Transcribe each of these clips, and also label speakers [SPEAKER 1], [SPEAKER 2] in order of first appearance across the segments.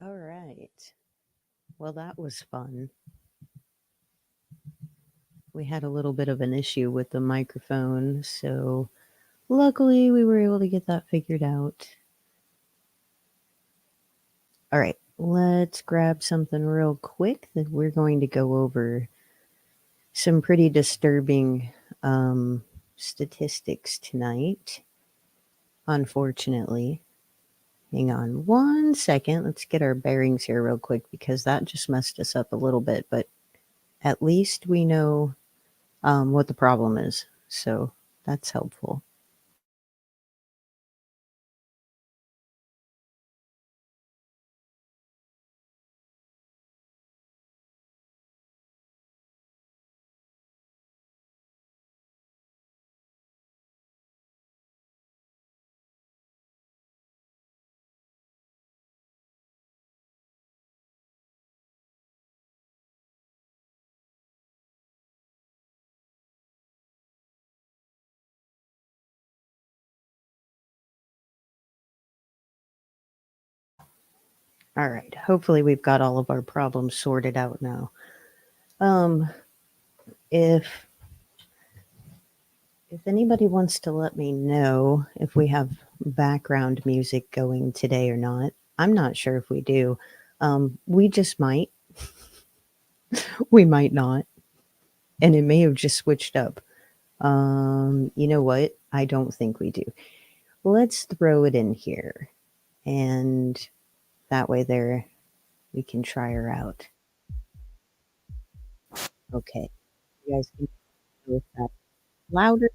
[SPEAKER 1] All right. Well, that was fun. We had a little bit of an issue with the microphone, so luckily we were able to get that figured out. All right, let's grab something real quick that we're going to go over some pretty disturbing statistics tonight, unfortunately. Hang on one second. Let's get our bearings here real quick because that just messed us up a little bit, but at least we know what the problem is. So that's helpful. All right. Hopefully we've got all of our problems sorted out now. Um, if anybody wants to let me know if we have background music going today or not, I'm not sure if we do. We just might. We might not. And it may have just switched up. You know what? I don't think we do. Let's throw it in here. And that way there we can try her out. Okay. You guys can go with that louder.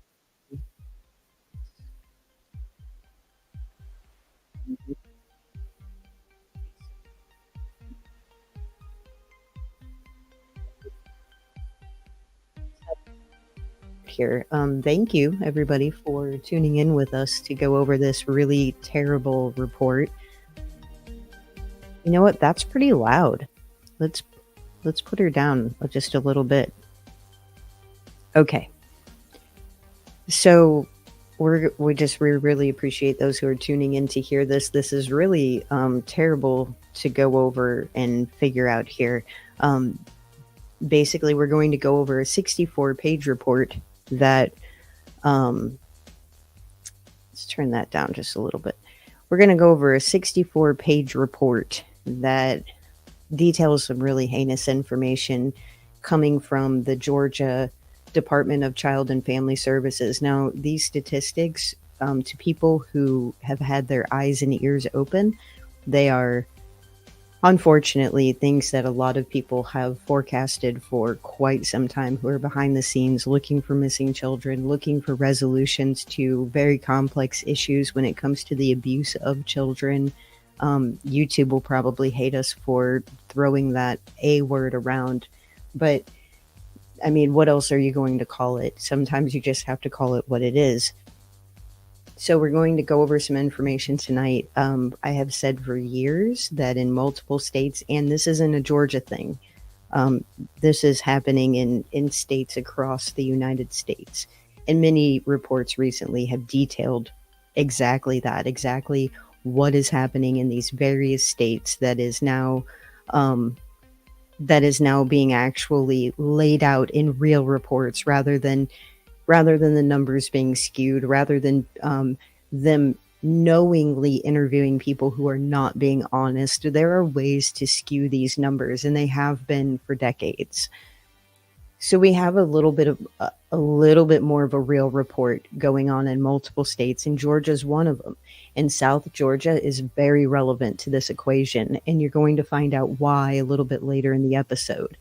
[SPEAKER 1] Here. Thank you, everybody, for tuning in with us to go over this really terrible report. You know what? That's pretty loud. Let's put her down just a little bit. Okay. So we really appreciate those who are tuning in to hear this. This is really terrible to go over and figure out here. Basically, we're going to go over a 64-page report that let's turn that down just a little bit. We're going to go over a 64-page report that details some really heinous information coming from the Georgia Department of Child and Family Services. Now, these statistics, to people who have had their eyes and ears open, they are unfortunately things that a lot of people have forecasted for quite some time, who are behind the scenes looking for missing children, looking for resolutions to very complex issues when it comes to the abuse of children. YouTube will probably hate us for throwing that A word around, but I mean, what else are you going to call it? Sometimes you just have to call it what it is. So we're going to go over some information tonight. I have said for years that in multiple states, and this isn't a Georgia thing, this is happening in states across the United States. And many reports recently have detailed exactly that, exactly what is happening in these various states that is now being actually laid out in real reports rather than the numbers being skewed, rather than them knowingly interviewing people who are not being honest. There are ways to skew these numbers, and they have been for decades. So we have a little bit more of a real report going on in multiple states, and Georgia's one of them. And South Georgia is very relevant to this equation, and you're going to find out why a little bit later in the episode.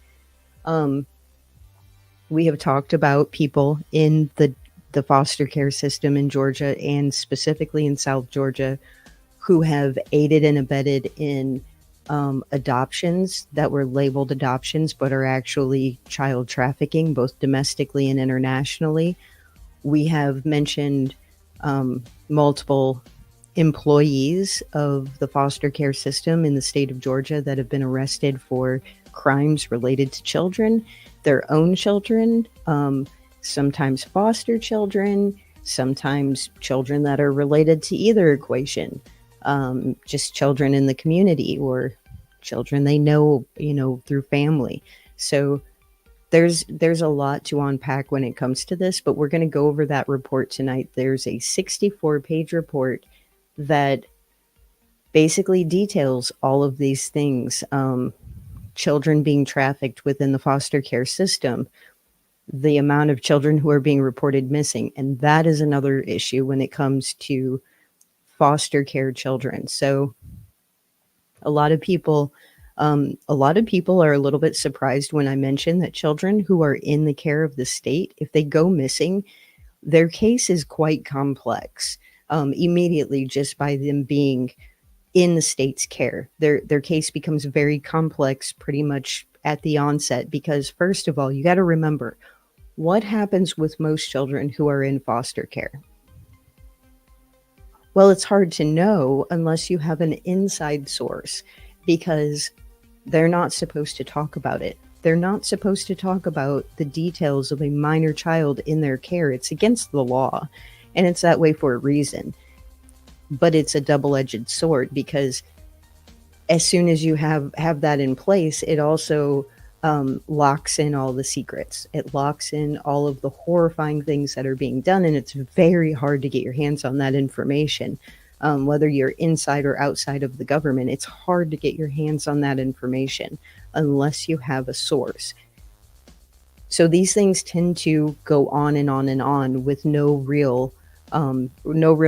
[SPEAKER 1] We have talked about people in the foster care system in Georgia, and specifically in South Georgia, who have aided and abetted in adoptions that were labeled adoptions but are actually child trafficking, both domestically and internationally. We have mentioned multiple employees of the foster care system in the state of Georgia that have been arrested for crimes related to children, their own children, sometimes foster children, sometimes children that are related to either equation, just children in the community or children they know, through family. So there's a lot to unpack when it comes to this, but we're going to go over that report tonight. There's a 64-page report that basically details all of these things. Children being trafficked within the foster care system, the amount of children who are being reported missing. And that is another issue when it comes to foster care children. So a lot of people are a little bit surprised when I mention that children who are in the care of the state, if they go missing, their case is quite complex. Immediately, just by them being in the state's care, their case becomes very complex pretty much at the onset, because first of all, you got to remember what happens with most children who are in foster care. Well, it's hard to know unless you have an inside source, because they're not supposed to talk about it. They're not supposed to talk about the details of a minor child in their care. It's against the law, and it's that way for a reason. But it's a double-edged sword, because as soon as you have that in place, it also locks in all the secrets. It locks in all of the horrifying things that are being done, and it's very hard to get your hands on that information. Whether you're inside or outside of the government, it's hard to get your hands on that information unless you have a source. So these things tend to go on and on and on with no real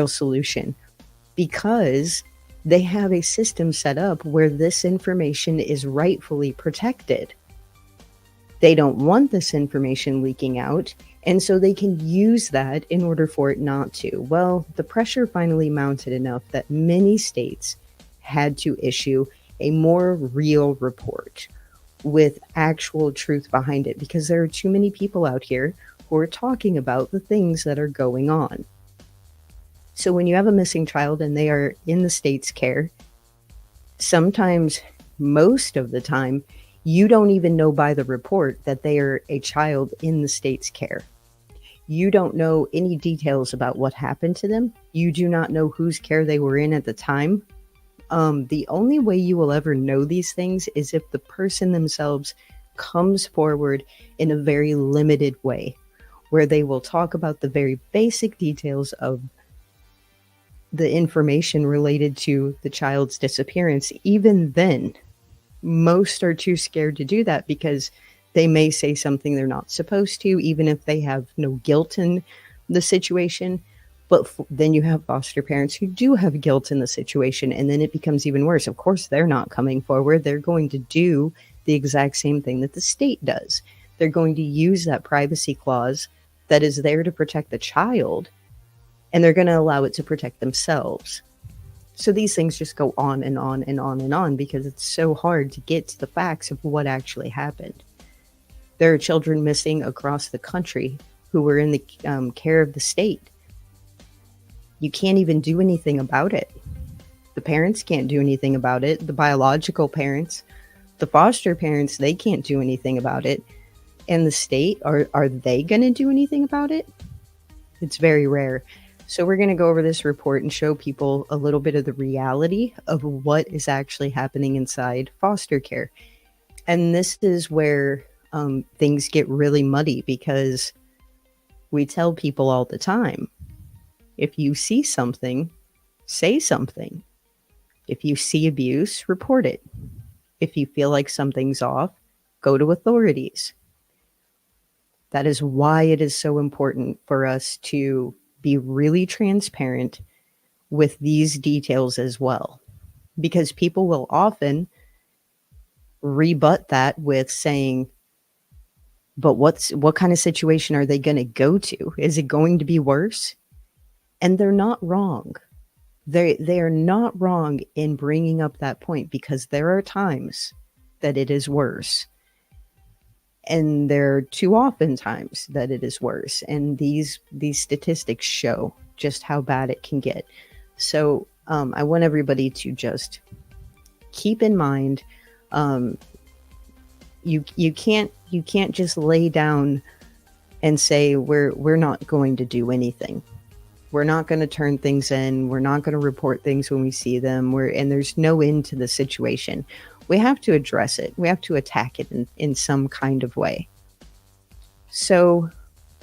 [SPEAKER 1] solution, because they have a system set up where this information is rightfully protected. They don't want this information leaking out, and so they can use that in order for it not to. Well, the pressure finally mounted enough that many states had to issue a more real report with actual truth behind it, because there are too many people out here who are talking about the things that are going on. So when you have a missing child and they are in the state's care, sometimes, most of the time, you don't even know by the report that they are a child in the state's care. You don't know any details about what happened to them. You do not know whose care they were in at the time. The only way you will ever know these things is if the person themselves comes forward in a very limited way, where they will talk about the very basic details of the information related to the child's disappearance. Even then, most are too scared to do that, because they may say something they're not supposed to, even if they have no guilt in the situation. But then you have foster parents who do have guilt in the situation, and then it becomes even worse. Of course, they're not coming forward. They're going to do the exact same thing that the state does. They're going to use that privacy clause that is there to protect the child, and they're going to allow it to protect themselves. So these things just go on and on and on and on, because it's so hard to get to the facts of what actually happened. There are children missing across the country who were in the care of the state. You can't even do anything about it. The parents can't do anything about it. The biological parents, the foster parents, they can't do anything about it. And the state, are they going to do anything about it? It's very rare. So we're going to go over this report and show people a little bit of the reality of what is actually happening inside foster care. And this is where things get really muddy, because we tell people all the time, if you see something, say something. If you see abuse, report it. If you feel like something's off, go to authorities. That is why it is so important for us to be really transparent with these details as well, because people will often rebut that with saying, but what kind of situation are they going to go to? Is it going to be worse? And they're not wrong. They are not wrong in bringing up that point, because there are times that it is worse. And there are too often times that it is worse. And these statistics show just how bad it can get. So I want everybody to just keep in mind, you can't just lay down and say we're not going to do anything. We're not going to turn things in. We're not going to report things when we see them. And there's no end to the situation. We have to address it. We have to attack it in some kind of way. So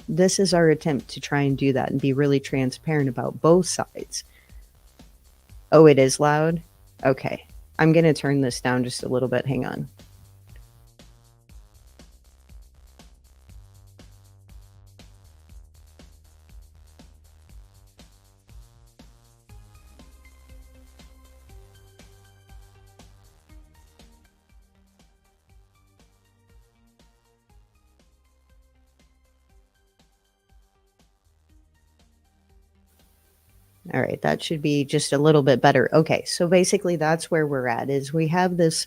[SPEAKER 1] this is our attempt to try and do that and be really transparent about both sides. Oh, it is loud? Okay. I'm going to turn this down just a little bit. Hang on. All right, that should be just a little bit better. Okay, so basically that's where we're at is we have this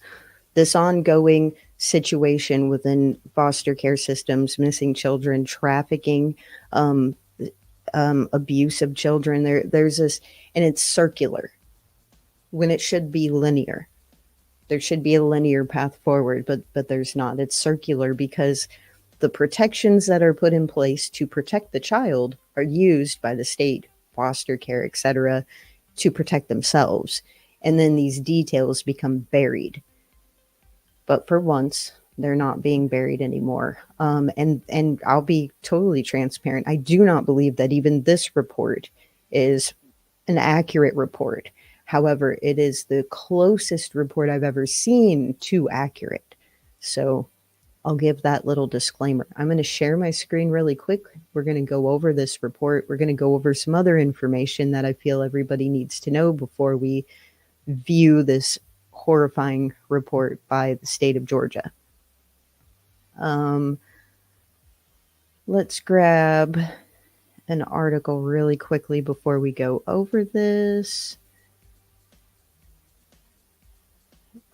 [SPEAKER 1] ongoing situation within foster care systems, missing children, trafficking, um, abuse of children. There's this, and it's circular when it should be linear. There should be a linear path forward, but there's not. It's circular because the protections that are put in place to protect the child are used by the state, foster care, etc., to protect themselves. And then these details become buried. But for once, they're not being buried anymore. And I'll be totally transparent. I do not believe that even this report is an accurate report. However, it is the closest report I've ever seen to accurate. So I'll give that little disclaimer. I'm going to share my screen really quick. We're going to go over this report. We're going to go over some other information that I feel everybody needs to know before we view this horrifying report by the state of Georgia. Let's grab an article really quickly before we go over this.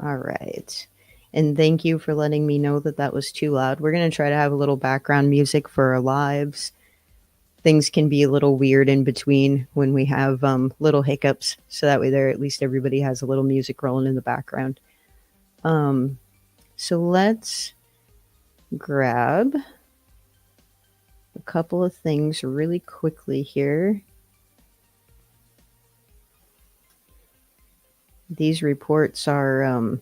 [SPEAKER 1] All right. And thank you for letting me know that that was too loud. We're going to try to have a little background music for our lives. Things can be a little weird in between when we have little hiccups. So that way there, at least everybody has a little music rolling in the background. So let's grab a couple of things really quickly here. These reports are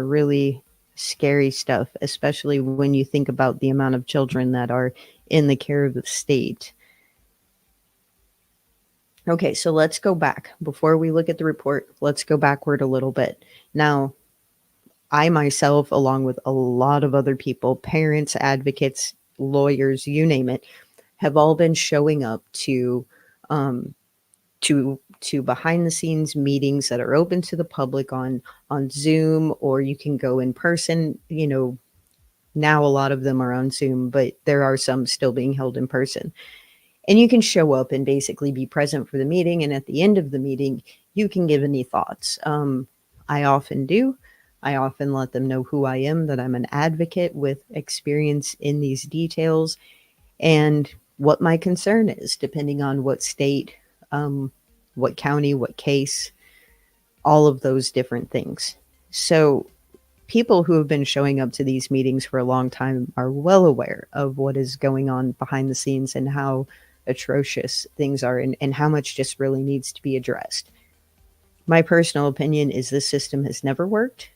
[SPEAKER 1] really scary stuff, especially when you think about the amount of children that are in the care of the state. Okay, so let's go back. Before we look at the report, let's go backward a little bit. Now, I myself, along with a lot of other people, parents, advocates, lawyers, you name it, have all been showing up to behind the scenes meetings that are open to the public on Zoom, or you can go in person. You know, now a lot of them are on Zoom, but there are some still being held in person. And you can show up and basically be present for the meeting. And at the end of the meeting, you can give any thoughts. I often do. I often let them know who I am, that I'm an advocate with experience in these details and what my concern is, depending on what state, what county, what case, all of those different things. So people who have been showing up to these meetings for a long time are well aware of what is going on behind the scenes and how atrocious things are and how much just really needs to be addressed. My personal opinion is this system has never worked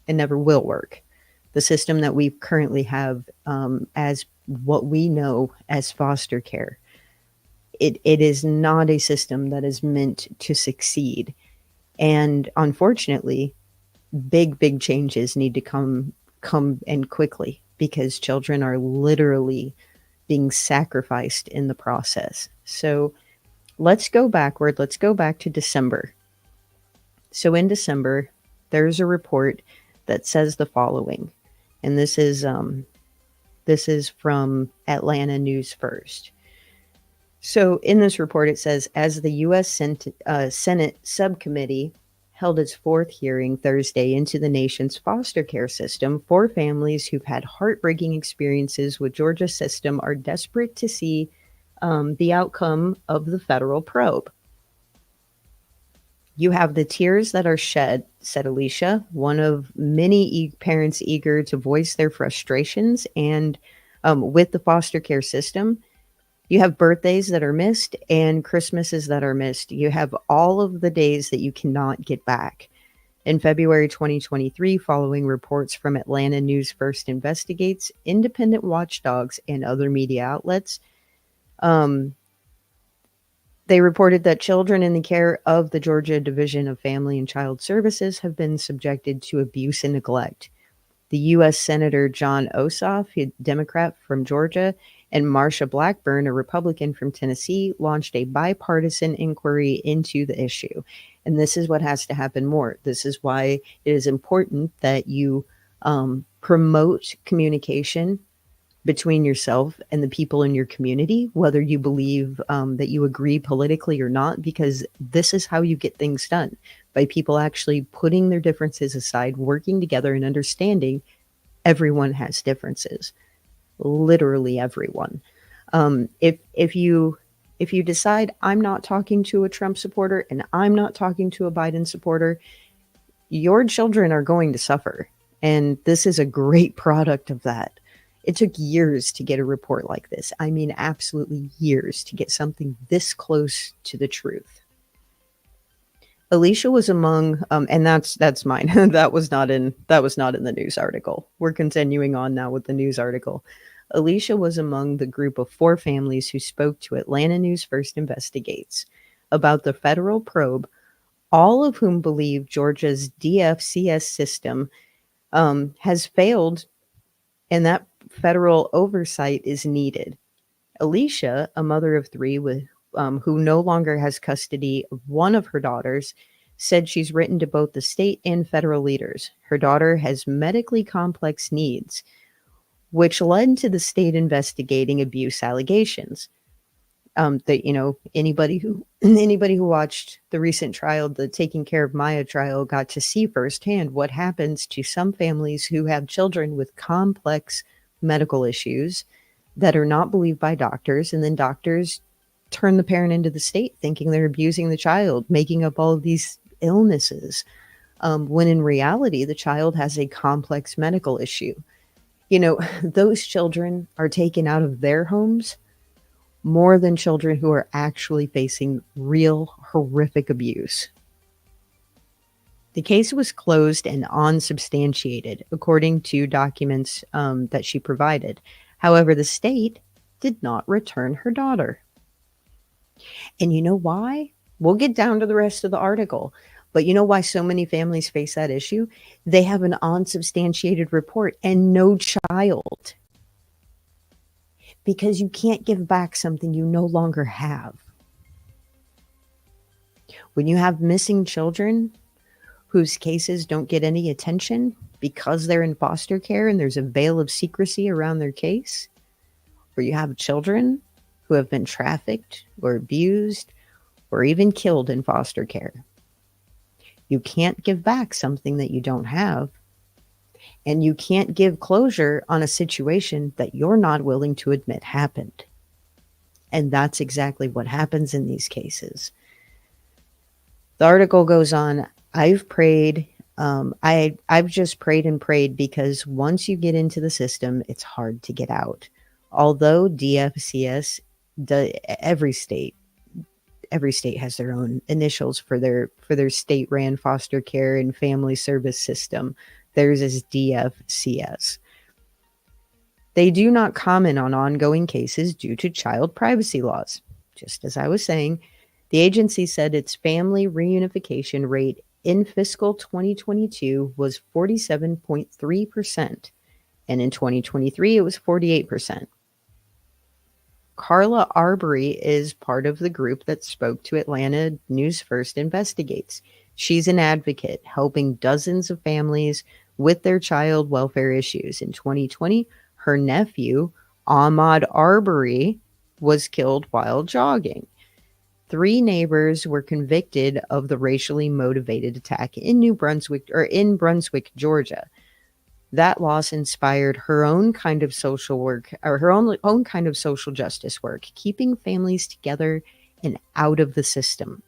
[SPEAKER 1] and never will work. The system that we currently have as what we know as foster care, it is not a system that is meant to succeed. And unfortunately, big changes need to come and quickly, because children are literally being sacrificed in the process. So let's go backward. Let's go back to December. So in December, there's a report that says the following, and this is from Atlanta News First. So in this report, it says, as the U.S. Senate subcommittee held its fourth hearing Thursday into the nation's foster care system, 4 families who've had heartbreaking experiences with Georgia's system are desperate to see the outcome of the federal probe. You have the tears that are shed, said Alicia, one of many parents eager to voice their frustrations and with the foster care system. You have birthdays that are missed and Christmases that are missed. You have all of the days that you cannot get back. In February 2023, following reports from Atlanta News First Investigates, independent watchdogs, and other media outlets, they reported that children in the care of the Georgia Division of Family and Child Services have been subjected to abuse and neglect. The U.S. Senator John Ossoff, a Democrat from Georgia, and Marsha Blackburn, a Republican from Tennessee, launched a bipartisan inquiry into the issue. And this is what has to happen more. This is why it is important that you promote communication between yourself and the people in your community, whether you believe that you agree politically or not, because this is how you get things done, by people actually putting their differences aside, working together, and understanding everyone has differences. Literally everyone. If you decide I'm not talking to a Trump supporter and I'm not talking to a Biden supporter, your children are going to suffer. And this is a great product of that. It took years to get a report like this. I mean, absolutely years to get something this close to the truth. Alicia was among, and that's mine. that was not in the news article. We're continuing on now with the news article. Alicia was among the group of 4 families who spoke to Atlanta News First Investigates about the federal probe, all of whom believe Georgia's DFCS system has failed, and that federal oversight is needed. Alicia, a mother of 3 with who no longer has custody of one of her daughters, said she's written to both the state and federal leaders. Her daughter has medically complex needs, which led to the state investigating abuse allegations. That anybody who watched the recent trial, the Taking Care of Maya trial, got to see firsthand what happens to some families who have children with complex medical issues that are not believed by doctors, and then doctors turn the parent into the state thinking they're abusing the child, making up all of these illnesses, when in reality the child has a complex medical issue. Those children are taken out of their homes more than children who are actually facing real horrific abuse. The case was closed and unsubstantiated, according to documents that she provided. However, the state did not return her daughter. And you know why? We'll get down to the rest of the article. But you know why so many families face that issue? They have an unsubstantiated report and no child. Because you can't give back something you no longer have. When you have missing children whose cases don't get any attention because they're in foster care and there's a veil of secrecy around their case, or you have children who have been trafficked or abused or even killed in foster care, you can't give back something that you don't have. And you can't give closure on a situation that you're not willing to admit happened. And that's exactly what happens in these cases. The article goes on. I've prayed. I've just prayed and prayed, because once you get into the system, it's hard to get out. Although DFCS, every state has their own initials for their state-ran foster care and family service system. Theirs is DFCS. They do not comment on ongoing cases due to child privacy laws. Just as I was saying, the agency said its family reunification rate in fiscal 2022 was 47.3%, and in 2023 it was 48%. Carla Arbery is part of the group that spoke to Atlanta News First Investigates. She's an advocate helping dozens of families with their child welfare issues. In 2020, her nephew, Ahmaud Arbery, was killed while jogging. 3 neighbors were convicted of the racially motivated attack in Brunswick, Georgia. That loss inspired her own kind of social work, or her own kind of social justice work, keeping families together and out of the system.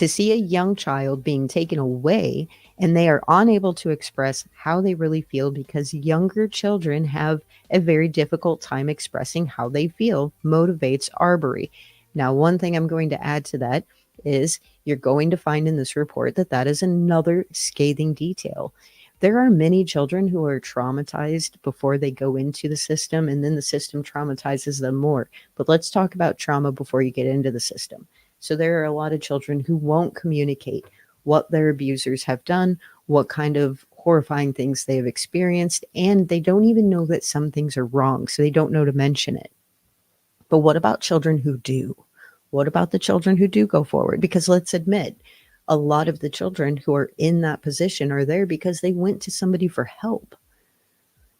[SPEAKER 1] To see a young child being taken away and they are unable to express how they really feel because younger children have a very difficult time expressing how they feel motivates Arbery. Now, one thing I'm going to add to that is you're going to find in this report that that is another scathing detail. There are many children who are traumatized before they go into the system, and then the system traumatizes them more. But let's talk about trauma before you get into the system. So there are a lot of children who won't communicate what their abusers have done, what kind of horrifying things they have experienced, and they don't even know that some things are wrong, so they don't know to mention it. But what about children who do? What about the children who do go forward? Because let's admit, a lot of the children who are in that position are there because they went to somebody for help.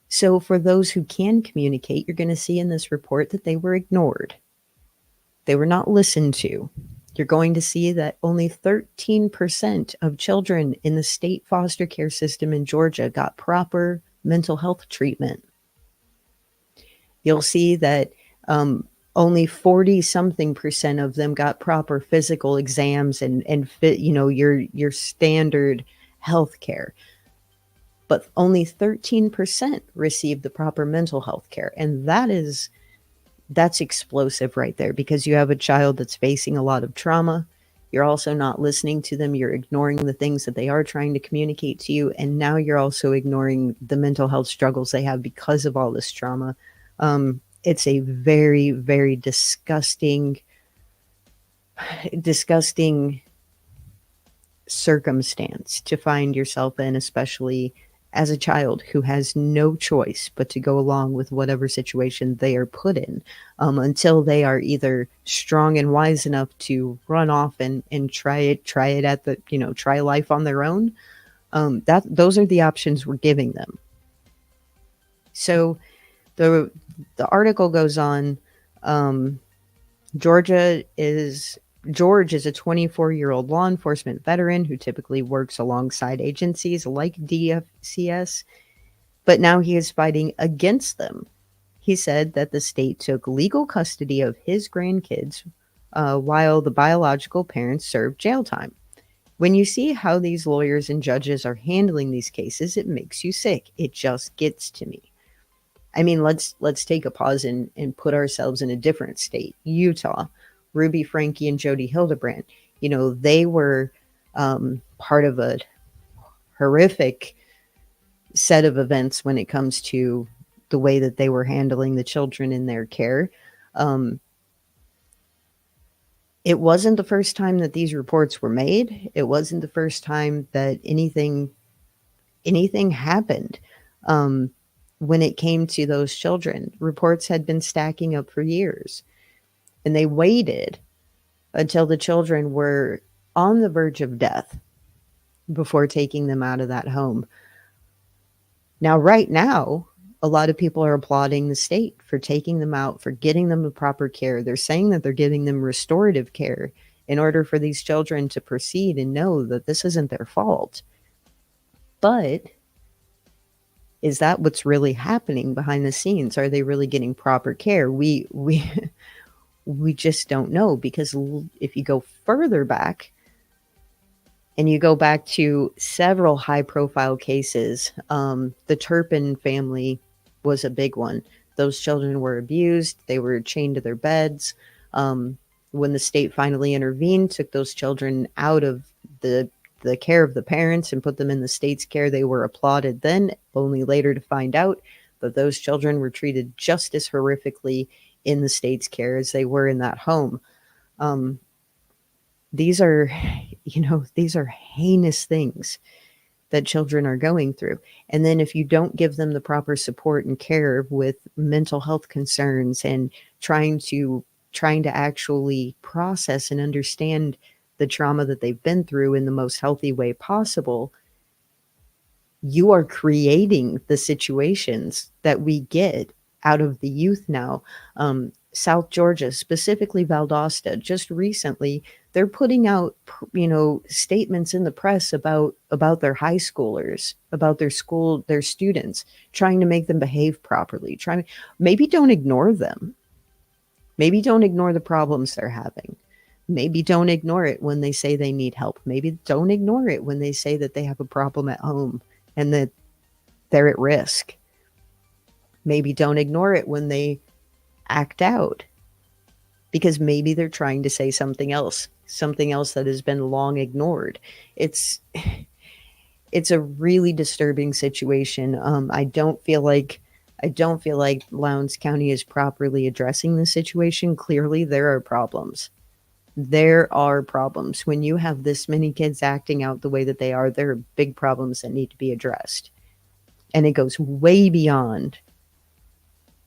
[SPEAKER 1] So for those who can communicate, you're going to see in this report that they were ignored. They were not listened to. You're going to see that only 13% of children in the state foster care system in Georgia got proper mental health treatment. You'll see that only 40 something percent of them got proper physical exams and fit, your standard health care. But only 13% received the proper mental health care. And that's explosive right there, because you have a child that's facing a lot of trauma. You're also not listening to them. You're ignoring the things that they are trying to communicate to you. And now you're also ignoring the mental health struggles they have because of all this trauma. It's a very, very disgusting circumstance to find yourself in, especially as a child who has no choice but to go along with whatever situation they are put in, until they are either strong and wise enough to run off and try it at the, try life on their own. Those are the options we're giving them. So the article goes on. George is a 24-year-old law enforcement veteran who typically works alongside agencies like DFCS, but now he is fighting against them. He said that the state took legal custody of his grandkids while the biological parents served jail time. When you see how these lawyers and judges are handling these cases, it makes you sick. It just gets to me. I mean, let's take a pause and put ourselves in a different state. Utah, Ruby Franke and Jody Hildebrand, they were part of a horrific set of events when it comes to the way that they were handling the children in their care. It wasn't the first time that these reports were made. It wasn't the first time that anything happened. When it came to those children, reports had been stacking up for years, and they waited until the children were on the verge of death before taking them out of that home. Now, right now, a lot of people are applauding the state for taking them out, for getting them the proper care. They're saying that they're giving them restorative care in order for these children to proceed and know that this isn't their fault. But is that what's really happening behind the scenes? Are they really getting proper care? We just don't know, because if you go further back and you go back to several high-profile cases, the Turpin family was a big one. Those children were abused. They were chained to their beds. When the state finally intervened, took those children out of the care of the parents and put them in the state's care, they were applauded then, only later to find out that those children were treated just as horrifically in the state's care as they were in that home. These are heinous things that children are going through. And then if you don't give them the proper support and care with mental health concerns and trying to actually process and understand the trauma that they've been through in the most healthy way possible, you are creating the situations that we get out of the youth now. South Georgia, specifically Valdosta, just recently, they're putting out, statements in the press about their high schoolers, about their students, trying to make them behave properly. Maybe don't ignore them. Maybe don't ignore the problems they're having. Maybe don't ignore it when they say they need help. Maybe don't ignore it when they say that they have a problem at home and that they're at risk. Maybe don't ignore it when they act out, because maybe they're trying to say something else that has been long ignored. It's it's a really disturbing situation. I don't feel like Lowndes County is properly addressing the situation. Clearly, there are problems. There are problems. When you have this many kids acting out the way that they are, there are big problems that need to be addressed. And it goes way beyond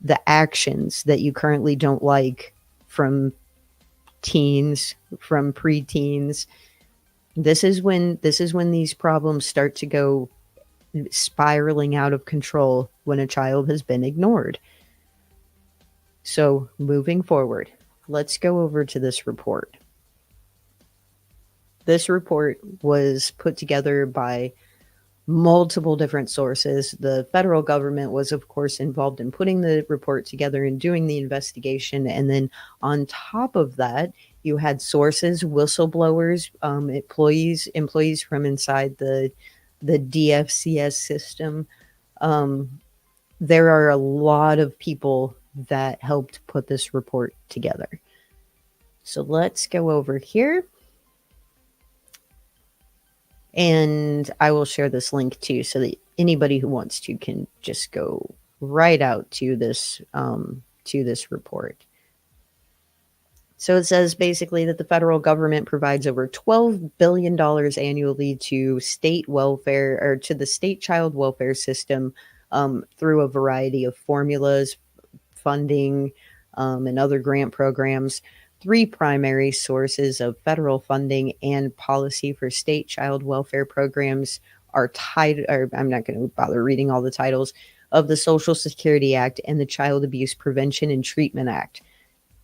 [SPEAKER 1] the actions that you currently don't like from teens, from preteens. This is when these problems start to go spiraling out of control, when a child has been ignored. So, moving forward, let's go over to this report. This report was put together by multiple different sources. The federal government was, of course, involved in putting the report together and doing the investigation. And then on top of that, you had sources, whistleblowers, employees from inside the DFCS system. There are a lot of people that helped put this report together. So let's go over here. And I will share this link too, so that anybody who wants to can just go right out to this report. So it says basically that the federal government provides over $12 billion annually to state welfare, or to the state child welfare system, through a variety of formulas, funding, and other grant programs. 3 primary sources of federal funding and policy for state child welfare programs are tied, or I'm not going to bother reading all the titles, of the Social Security Act and the Child Abuse Prevention and Treatment Act.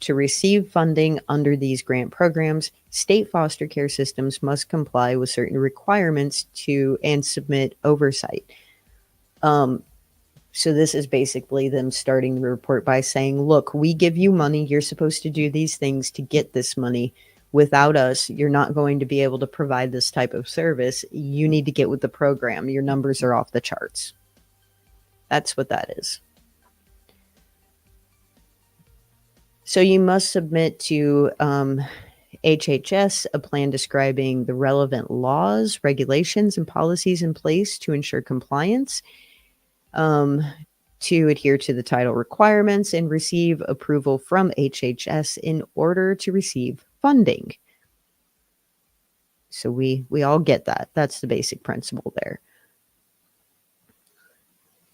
[SPEAKER 1] To receive funding under these grant programs, state foster care systems must comply with certain requirements and submit oversight. So this is basically them starting the report by saying, look, we give you money. You're supposed to do these things to get this money. Without us, you're not going to be able to provide this type of service. You need to get with the program. Your numbers are off the charts. That's what that is. So you must submit to HHS a plan describing the relevant laws, regulations, and policies in place to ensure compliance, to adhere to the title requirements, and receive approval from HHS in order to receive funding. So we all get that. That's the basic principle there.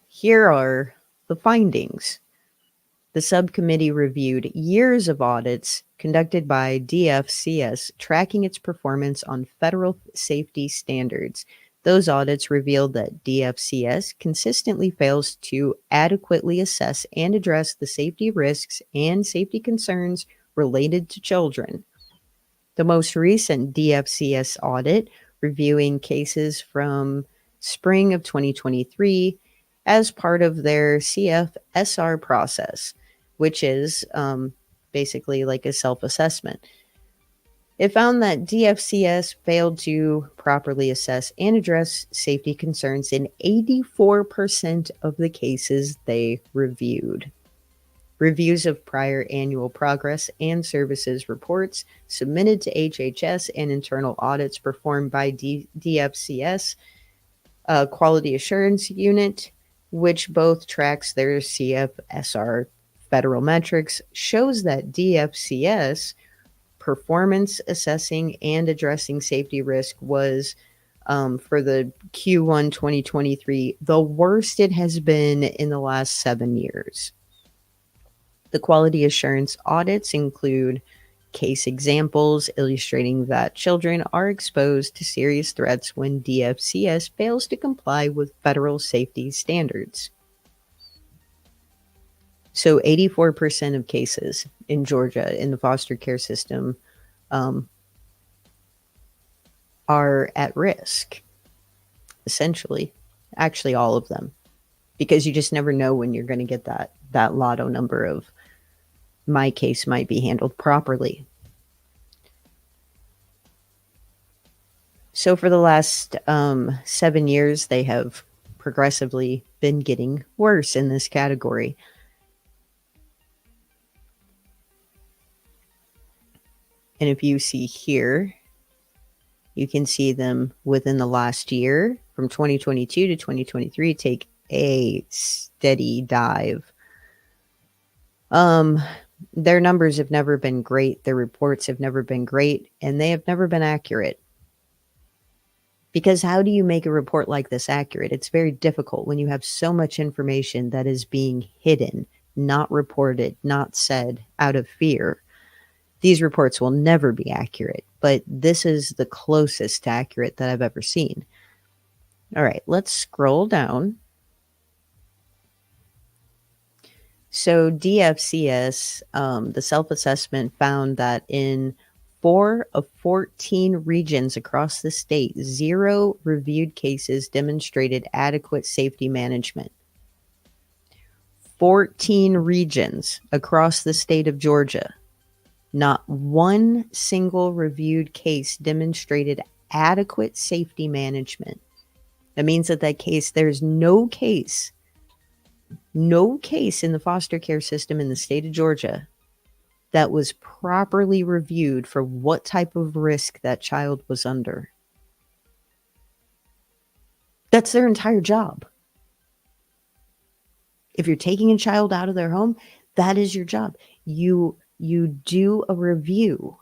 [SPEAKER 1] Here are the findings. The subcommittee reviewed years of audits conducted by DFCS tracking its performance on federal safety standards. Those audits revealed that DFCS consistently fails to adequately assess and address the safety risks and safety concerns related to children. The most recent DFCS audit, reviewing cases from spring of 2023 as part of their CFSR process, which is basically like a self-assessment. It found that DFCS failed to properly assess and address safety concerns in 84% of the cases they reviewed. Reviews of prior annual progress and services reports submitted to HHS and internal audits performed by DFCS Quality Assurance Unit, which both tracks their CFSR federal metrics, shows that DFCS performance assessing and addressing safety risk was, for the Q1 2023, the worst it has been in the last 7 years. The quality assurance audits include case examples illustrating that children are exposed to serious threats when DFCS fails to comply with federal safety standards. So 84% of cases in Georgia in the foster care system are at risk, essentially. Actually, all of them. Because you just never know when you're going to get that lotto number of my case might be handled properly. So for the last 7 years, they have progressively been getting worse in this category. And if you see here, you can see them within the last year from 2022 to 2023 take a steady dive. Their numbers have never been great. Their reports have never been great, and they have never been accurate. Because how do you make a report like this accurate? It's very difficult when you have so much information that is being hidden, not reported, not said out of fear. These reports will never be accurate, but this is the closest to accurate that I've ever seen. All right, let's scroll down. So DFCS, the self-assessment found that in 4 of 14 regions across the state, 0 reviewed cases demonstrated adequate safety management. 14 regions across the state of Georgia. Not one single reviewed case demonstrated adequate safety management. That means that there's no case in the foster care system in the state of Georgia that was properly reviewed for what type of risk that child was under. That's their entire job. If you're taking a child out of their home, that is your job. You do a review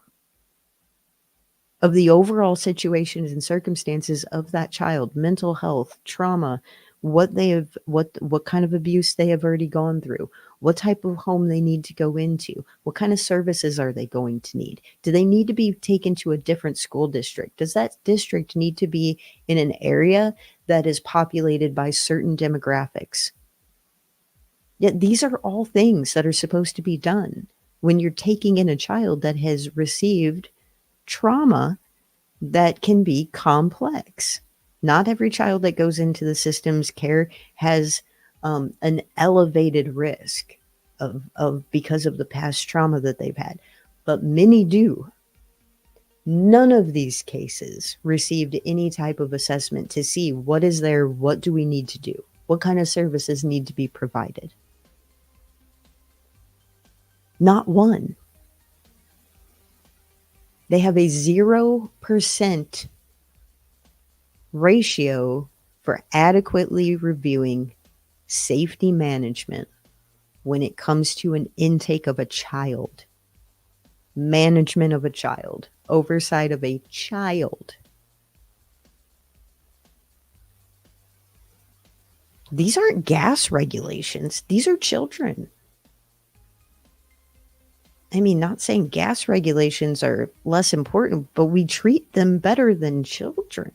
[SPEAKER 1] of the overall situations and circumstances of that child, mental health, trauma, what kind of abuse they have already gone through, what type of home they need to go into, what kind of services are they going to need? Do they need to be taken to a different school district? Does that district need to be in an area that is populated by certain demographics? Yet these are all things that are supposed to be done when you're taking in a child that has received trauma that can be complex. Not every child that goes into the system's care has an elevated risk of because of the past trauma that they've had, but many do. None of these cases received any type of assessment to see what is there, what do we need to do, what kind of services need to be provided. Not one. They have a 0% ratio for adequately reviewing safety management when it comes to an intake of a child, management of a child, oversight of a child. These aren't gas regulations. These are children. I mean, not saying gas regulations are less important, but we treat them better than children.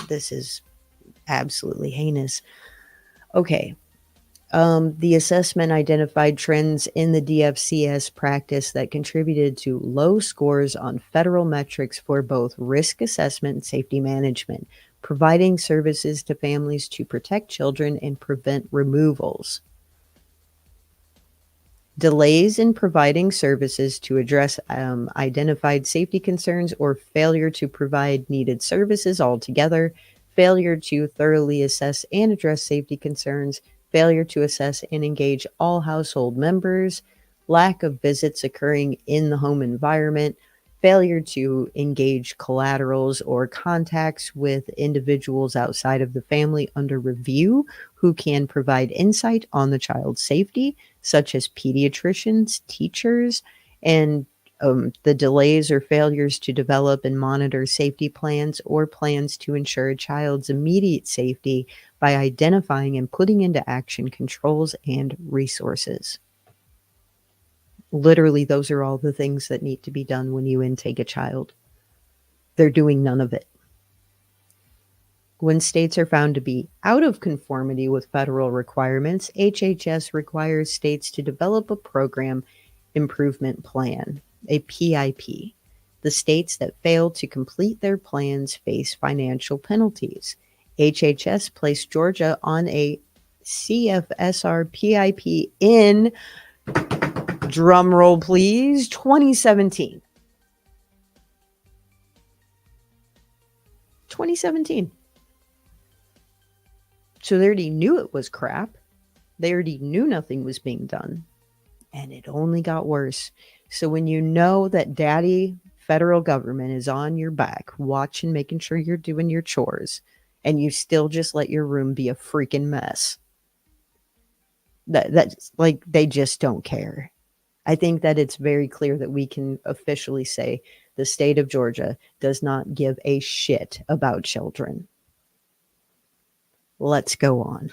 [SPEAKER 1] This is absolutely heinous. Okay. The assessment identified trends in the DFCS practice that contributed to low scores on federal metrics for both risk assessment and safety management, providing services to families to protect children and prevent removals. Delays in providing services to address identified safety concerns or failure to provide needed services altogether, failure to thoroughly assess and address safety concerns, failure to assess and engage all household members, lack of visits occurring in the home environment, failure to engage collaterals or contacts with individuals outside of the family under review who can provide insight on the child's safety, such as pediatricians, teachers, and the delays or failures to develop and monitor safety plans or plans to ensure a child's immediate safety by identifying and putting into action controls and resources. Literally, those are all the things that need to be done when you intake a child. They're doing none of it. When states are found to be out of conformity with federal requirements, HHS requires states to develop a program improvement plan, a PIP. The states that fail to complete their plans face financial penalties. HHS placed Georgia on a CFSR PIP in, drum roll please, 2017. 2017. So they already knew it was crap. They already knew nothing was being done. And it only got worse. So when you know that daddy federal government is on your back, watching, making sure you're doing your chores, and you still just let your room be a freaking mess, that's like, they just don't care. I think that it's very clear that we can officially say the state of Georgia does not give a shit about children. Let's go on.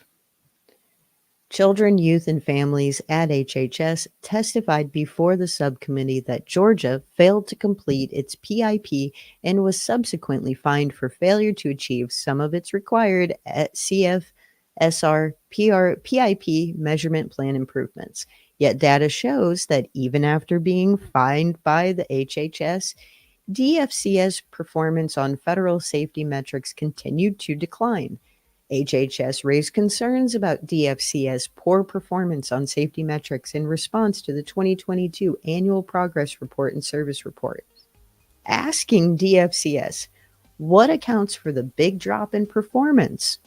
[SPEAKER 1] Children, Youth, and Families at HHS testified before the subcommittee that Georgia failed to complete its PIP and was subsequently fined for failure to achieve some of its required CFSR PIP measurement plan improvements. Yet data shows that even after being fined by the HHS, DFCS performance on federal safety metrics continued to decline. HHS raised concerns about DFCS poor performance on safety metrics in response to the 2022 Annual Progress Report and Service Report, asking DFCS what accounts for the big drop in performance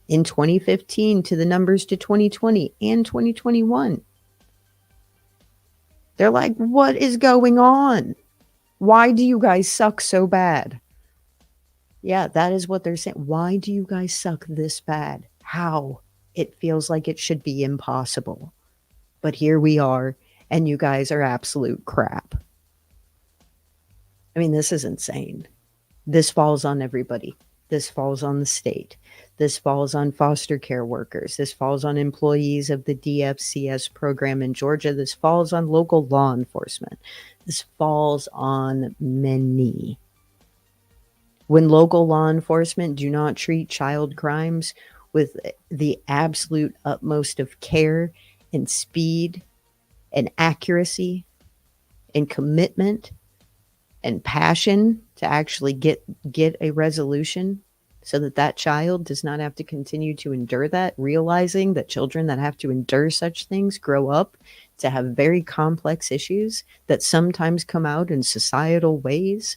[SPEAKER 1] in 2015 to the numbers to 2020 and 2021. They're like, what is going on? Why do you guys suck so bad? Yeah, that is what they're saying. Why do you guys suck this bad? How? It feels like it should be impossible. But here we are, and you guys are absolute crap. I mean, this is insane. This falls on everybody. This falls on the state. This falls on foster care workers. This falls on employees of the DFCS program in Georgia. This falls on local law enforcement. This falls on many. When local law enforcement do not treat child crimes with the absolute utmost of care and speed and accuracy and commitment and passion to actually get a resolution so that that child does not have to continue to endure that, realizing that children that have to endure such things grow up to have very complex issues that sometimes come out in societal ways.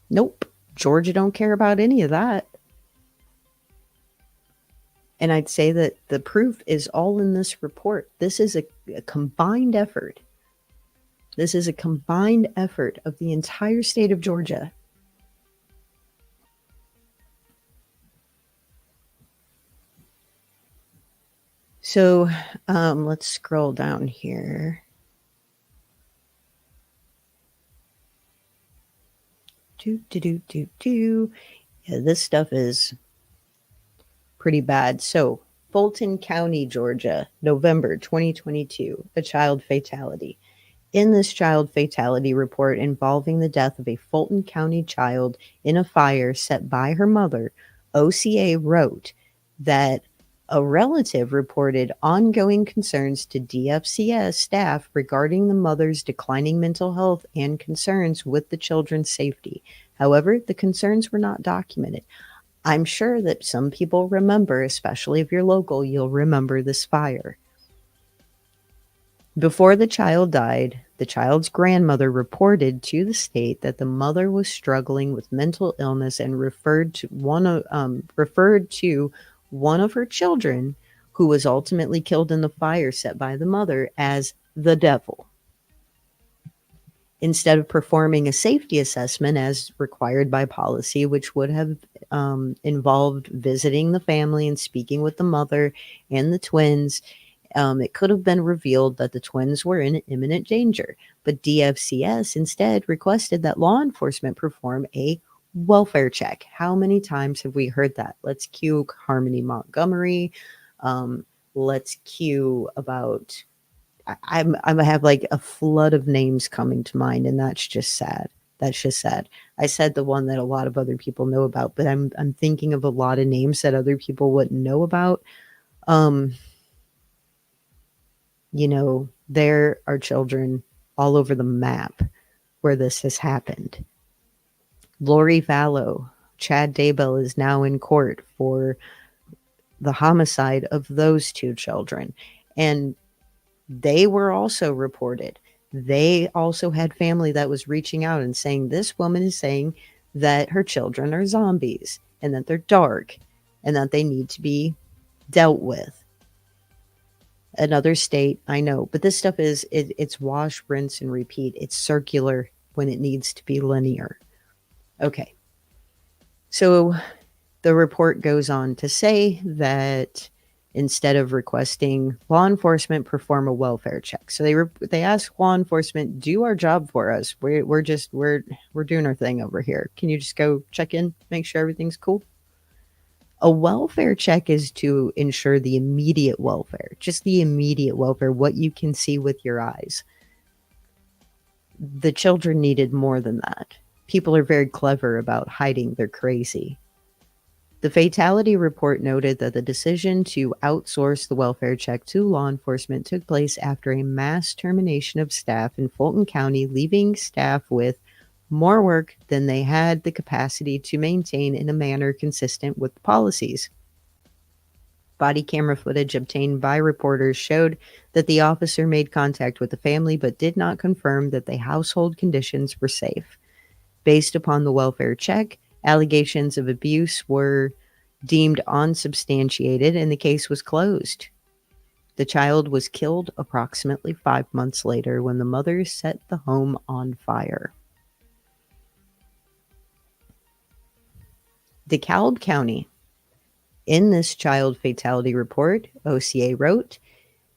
[SPEAKER 1] Nope. Georgia don't care about any of that. And I'd say that the proof is all in this report. This is a combined effort. This is a combined effort of the entire state of Georgia. So let's scroll down here. Yeah, this stuff is pretty bad. So, Fulton County, Georgia, November 2022, a child fatality. In this child fatality report involving the death of a Fulton County child in a fire set by her mother, OCA wrote that a relative reported ongoing concerns to DFCS staff regarding the mother's declining mental health and concerns with the children's safety. However, the concerns were not documented. I'm sure that some people remember, especially if you're local, you'll remember this fire. Before the child died, the child's grandmother reported to the state that the mother was struggling with mental illness and referred to one of her children, who was ultimately killed in the fire set by the mother, as the devil. Instead of performing a safety assessment as required by policy, which would have involved visiting the family and speaking with the mother and the twins, it could have been revealed that the twins were in imminent danger. But DFCS instead requested that law enforcement perform a welfare check. How many times have we heard that? Let's cue Harmony Montgomery. Let's cue about... I have like a flood of names coming to mind, and that's just sad. That's just sad. I said the one that a lot of other people know about, but I'm thinking of a lot of names that other people wouldn't know about. There are children all over the map where this has happened. Lori Vallow, Chad Daybell is now in court for the homicide of those two children. And they were also reported. They also had family that was reaching out and saying, this woman is saying that her children are zombies and that they're dark and that they need to be dealt with. Another state, I know, but this stuff it's wash, rinse, and repeat. It's circular when it needs to be linear. Okay. So the report goes on to say that instead of requesting law enforcement perform a welfare check. So they ask law enforcement, do our job for us. We're doing our thing over here. Can you just go check in, make sure everything's cool? A welfare check is to ensure the immediate welfare, just the immediate welfare, what you can see with your eyes. The children needed more than that. People are very clever about hiding they're crazy. The fatality report noted that the decision to outsource the welfare check to law enforcement took place after a mass termination of staff in Fulton County, leaving staff with more work than they had the capacity to maintain in a manner consistent with the policies. Body camera footage obtained by reporters showed that the officer made contact with the family but did not confirm that the household conditions were safe. Based upon the welfare check, allegations of abuse were deemed unsubstantiated and the case was closed. The child was killed approximately 5 months later when the mother set the home on fire. DeKalb County. In this child fatality report, OCA wrote,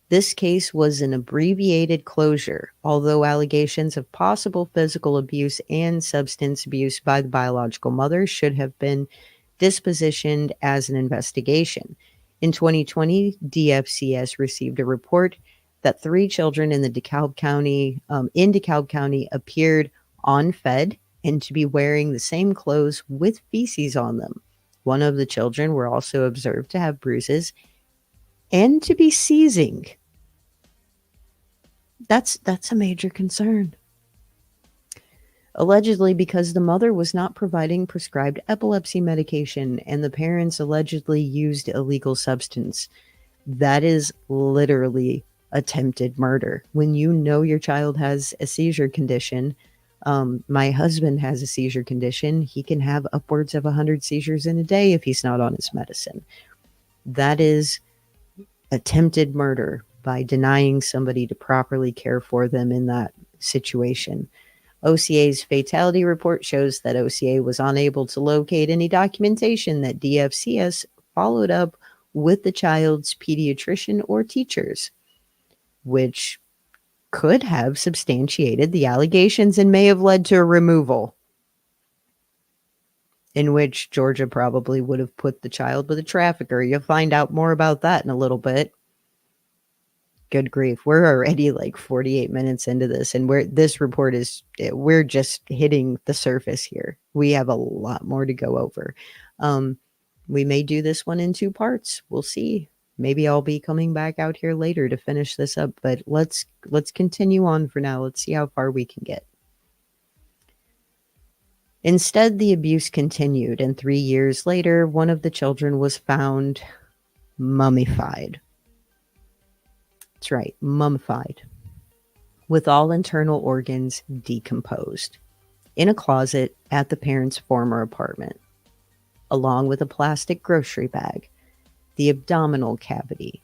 [SPEAKER 1] this case was an abbreviated closure, although allegations of possible physical abuse and substance abuse by the biological mother should have been dispositioned as an investigation. In 2020, DFCS received a report that 3 children in DeKalb County appeared unfed and to be wearing the same clothes with feces on them. One of the children were also observed to have bruises and to be seizing. That's a major concern. Allegedly because the mother was not providing prescribed epilepsy medication and the parents allegedly used illegal substance. That is literally attempted murder. When you know your child has a seizure condition, my husband has a seizure condition. He can have upwards of 100 seizures in a day if he's not on his medicine. That is attempted murder by denying somebody to properly care for them in that situation. OCA's fatality report shows that OCA was unable to locate any documentation that DFCS followed up with the child's pediatrician or teachers, which could have substantiated the allegations and may have led to a removal, in which Georgia probably would have put the child with a trafficker. You'll find out more about that in a little bit. Good grief. We're already like 48 minutes into this, and we're just hitting the surface here. We have a lot more to go over. We may do this one in 2 parts. We'll see. Maybe I'll be coming back out here later to finish this up, but let's continue on for now. Let's see how far we can get. Instead, the abuse continued, and 3 years later, one of the children was found mummified. That's right, mummified, with all internal organs decomposed, in a closet at the parents' former apartment, along with a plastic grocery bag, the abdominal cavity,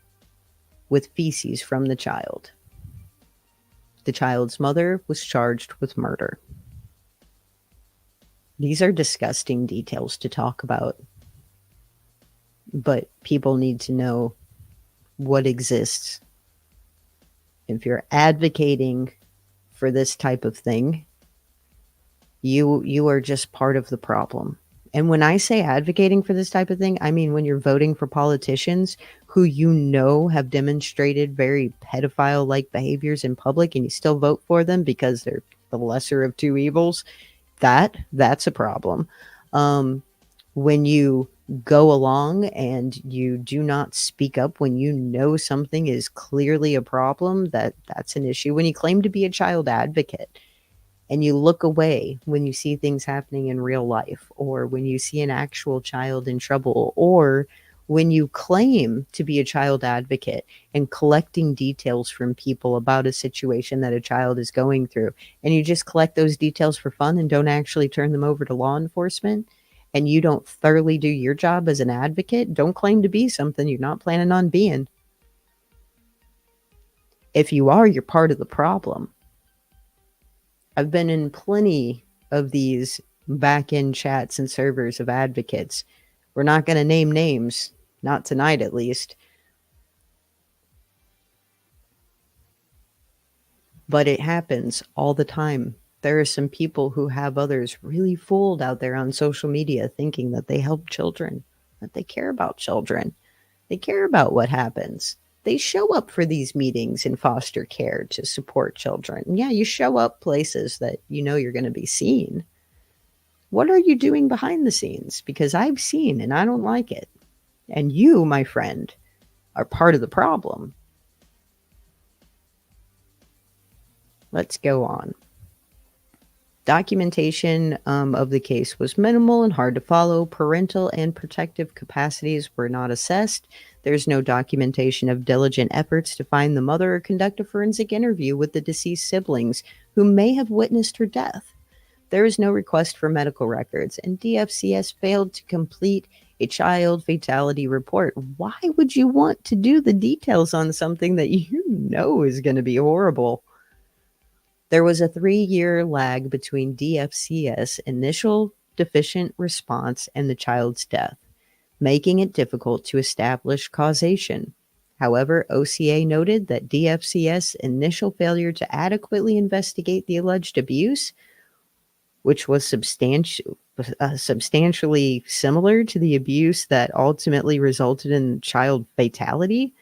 [SPEAKER 1] with feces from the child. The child's mother was charged with murder. These are disgusting details to talk about, but people need to know what exists. If you're advocating for this type of thing, you are just part of the problem. And when I say advocating for this type of thing, I mean when you're voting for politicians who you know have demonstrated very pedophile-like behaviors in public and you still vote for them because they're the lesser of 2 evils, that's a problem. When you go along and you do not speak up when you know something is clearly a problem, that's an issue. When you claim to be a child advocate and you look away when you see things happening in real life, or when you see an actual child in trouble, or When you claim to be a child advocate and collecting details from people about a situation that a child is going through, and you just collect those details for fun and don't actually turn them over to law enforcement, and you don't thoroughly do your job as an advocate, don't claim to be something you're not planning on being. If you are, you're part of the problem. I've been in plenty of these back-end chats and servers of advocates. We're not going to name names, not tonight at least. But it happens all the time. There are some people who have others really fooled out there on social media thinking that they help children, that they care about children. They care about what happens. They show up for these meetings in foster care to support children. And yeah, you show up places that you know you're going to be seen. What are you doing behind the scenes? Because I've seen and I don't like it. And you, my friend, are part of the problem. Let's go on. Documentation of the case was minimal and hard to follow. Parental and protective capacities were not assessed. There's no documentation of diligent efforts to find the mother or conduct a forensic interview with the deceased siblings who may have witnessed her death. There is no request for medical records, and DFCS failed to complete a child fatality report. Why would you want to do the details on something that you know is going to be horrible? There was a 3-year lag between DFCS initial deficient response and the child's death, making it difficult to establish causation. However, OCA noted that DFCS initial failure to adequately investigate the alleged abuse, which was substantially similar to the abuse that ultimately resulted in child fatality,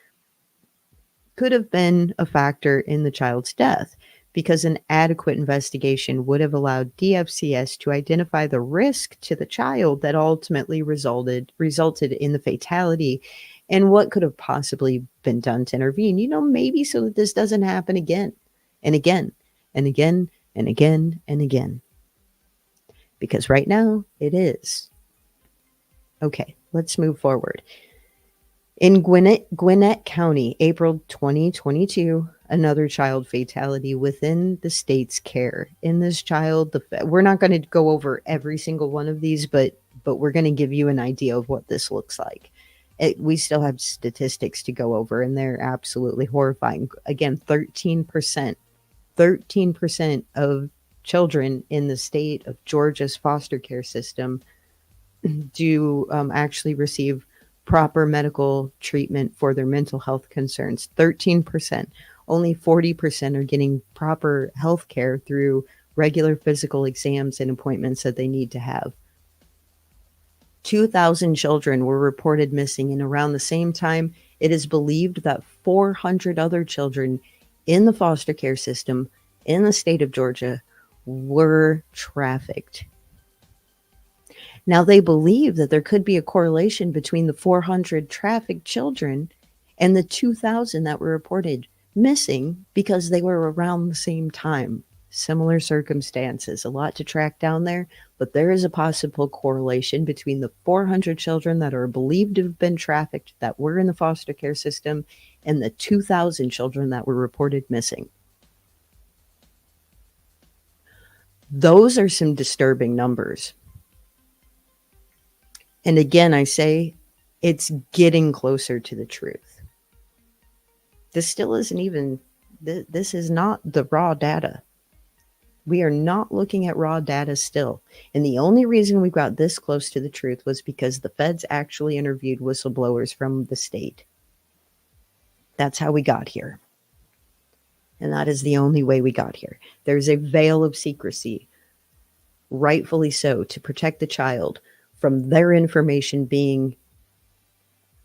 [SPEAKER 1] could have been a factor in the child's death, because an adequate investigation would have allowed DFCS to identify the risk to the child that ultimately resulted in the fatality and what could have possibly been done to intervene, maybe so that this doesn't happen again and again and again and again and again. Because right now it is. Okay, let's move forward. In Gwinnett County, April 2022, another child fatality within the state's care. In this child, we're not going to go over every single one of these, but we're going to give you an idea of what this looks like. We still have statistics to go over, and they're absolutely horrifying. Again, 13% of children in the state of Georgia's foster care system do actually receive proper medical treatment for their mental health concerns. 13%. Only 40% are getting proper health care through regular physical exams and appointments that they need to have. 2,000 children were reported missing, and around the same time, it is believed that 400 other children in the foster care system in the state of Georgia were trafficked. Now, they believe that there could be a correlation between the 400 trafficked children and the 2,000 that were reported missing because they were around the same time. Similar circumstances, a lot to track down there, but there is a possible correlation between the 400 children that are believed to have been trafficked that were in the foster care system and the 2,000 children that were reported missing. Those are some disturbing numbers. And again, I say it's getting closer to the truth. This still isn't even, this is not the raw data. We are not looking at raw data still. And the only reason we got this close to the truth was because the feds actually interviewed whistleblowers from the state. That's how we got here. And that is the only way we got here. There's a veil of secrecy, rightfully so, to protect the child from their information being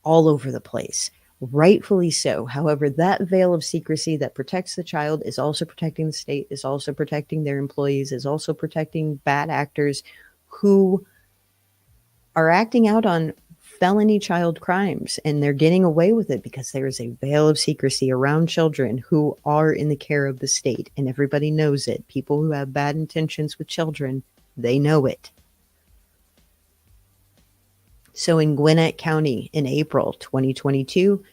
[SPEAKER 1] all over the place. Rightfully so. However, that veil of secrecy that protects the child is also protecting the state, is also protecting their employees, is also protecting bad actors who are acting out on felony child crimes, and they're getting away with it because there is a veil of secrecy around children who are in the care of the state, and everybody knows it. People who have bad intentions with children, they know it. So in Gwinnett County in April 2022,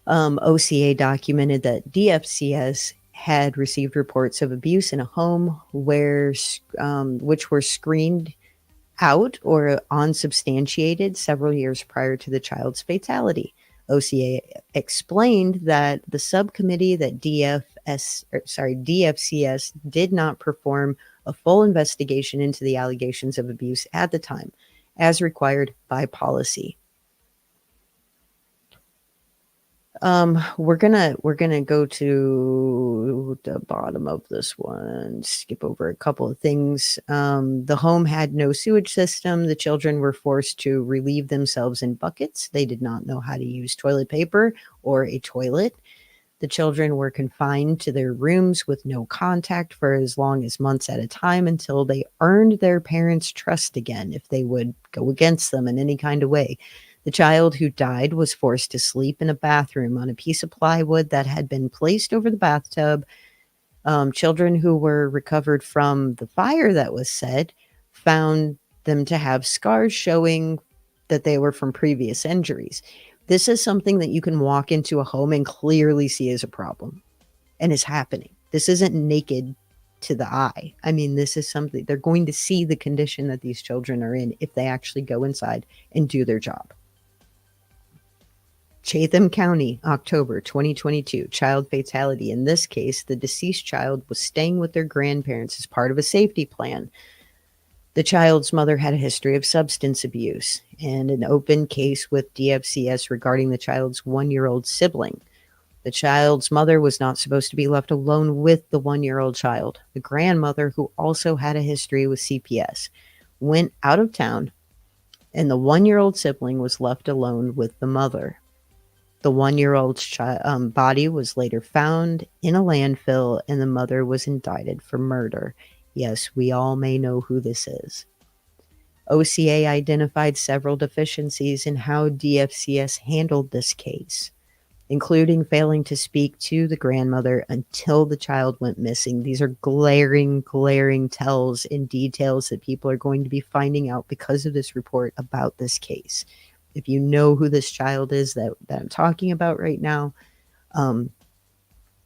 [SPEAKER 1] OCA documented that DFCS had received reports of abuse in a home which were screened out or unsubstantiated several years prior to the child's fatality. OCA explained that the subcommittee that DFCS did not perform a full investigation into the allegations of abuse at the time, as required by policy. We're gonna go to the bottom of this one, skip over a couple of things. The home had no sewage system. The children were forced to relieve themselves in buckets. They did not know how to use toilet paper or a toilet. The children were confined to their rooms with no contact for as long as months at a time until they earned their parents' trust again if they would go against them in any kind of way. The child who died was forced to sleep in a bathroom on a piece of plywood that had been placed over the bathtub. Children who were recovered from the fire that was set found them to have scars showing that they were from previous injuries. This is something that you can walk into a home and clearly see as a problem and is happening. This isn't naked to the eye. I mean, this is something they're going to see the condition that these children are in if they actually go inside and do their job. Chatham County, October 2022, child fatality. In this case, the deceased child was staying with their grandparents as part of a safety plan. The child's mother had a history of substance abuse and an open case with DFCS regarding the child's 1-year-old sibling. The child's mother was not supposed to be left alone with the 1-year-old child. The grandmother, who also had a history with CPS, went out of town, and the 1-year-old sibling was left alone with the mother. The 1-year-old's body was later found in a landfill, and the mother was indicted for murder. Yes, we all may know who this is. OCA identified several deficiencies in how DFCS handled this case, including failing to speak to the grandmother until the child went missing. These are glaring tells and details that people are going to be finding out because of this report about this case. If you know who this child is that I'm talking about right now,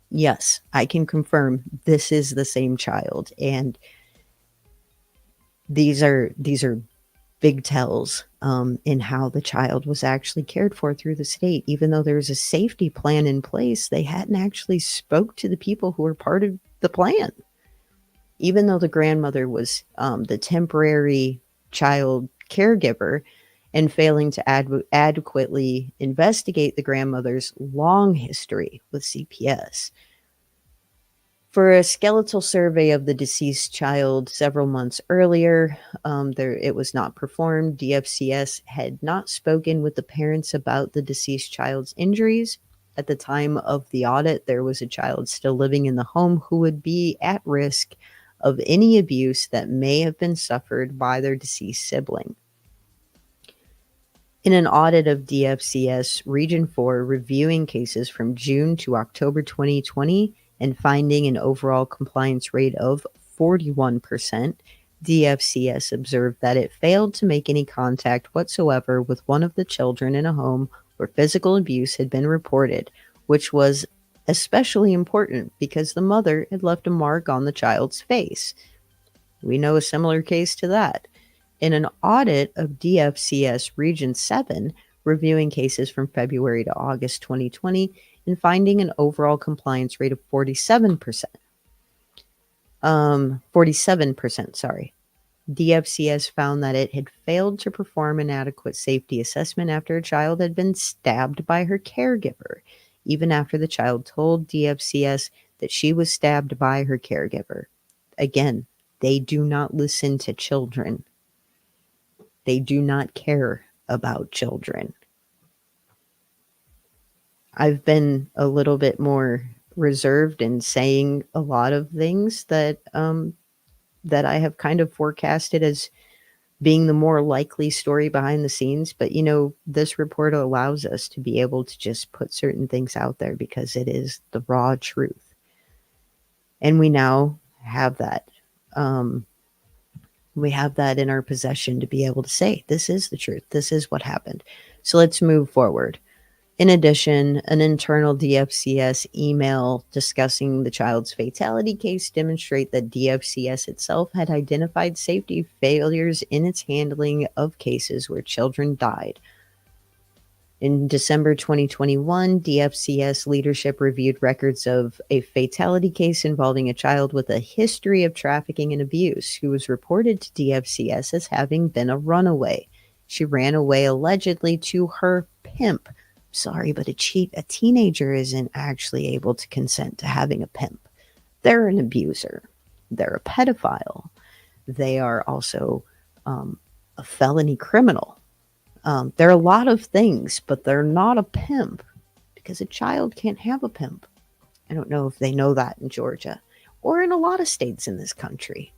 [SPEAKER 1] yes, I can confirm this is the same child. And these are big tells in how the child was actually cared for through the state. Even though there was a safety plan in place, they hadn't actually spoke to the people who were part of the plan. Even though the grandmother was the temporary child caregiver, and failing to adequately investigate the grandmother's long history with CPS. For a skeletal survey of the deceased child several months earlier, it was not performed. DFCS had not spoken with the parents about the deceased child's injuries. At the time of the audit, there was a child still living in the home who would be at risk of any abuse that may have been suffered by their deceased sibling. In an audit of DFCS Region 4 reviewing cases from June to October 2020 and finding an overall compliance rate of 41%, DFCS observed that it failed to make any contact whatsoever with one of the children in a home where physical abuse had been reported, which was especially important because the mother had left a mark on the child's face. We know a similar case to that. In an audit of DFCS Region 7, reviewing cases from February to August 2020 and finding an overall compliance rate of 47%. 47%, sorry. DFCS found that it had failed to perform an adequate safety assessment after a child had been stabbed by her caregiver, even after the child told DFCS that she was stabbed by her caregiver. Again, they do not listen to children. They do not care about children. I've been a little bit more reserved in saying a lot of things that that I have kind of forecasted as being the more likely story behind the scenes. But, this report allows us to be able to just put certain things out there because it is the raw truth. And we now have that. We have that in our possession to be able to say, this is the truth. This is what happened. So let's move forward. In addition, an internal DFCS email discussing the child's fatality case demonstrate that DFCS itself had identified safety failures in its handling of cases where children died. In December 2021, DFCS leadership reviewed records of a fatality case involving a child with a history of trafficking and abuse who was reported to DFCS as having been a runaway. She ran away allegedly to her pimp. Sorry, but a teenager isn't actually able to consent to having a pimp. They're an abuser. They're a pedophile. They are also a felony criminal. They're a lot of things, but they're not a pimp because a child can't have a pimp. I don't know if they know that in Georgia or in a lot of states in this country.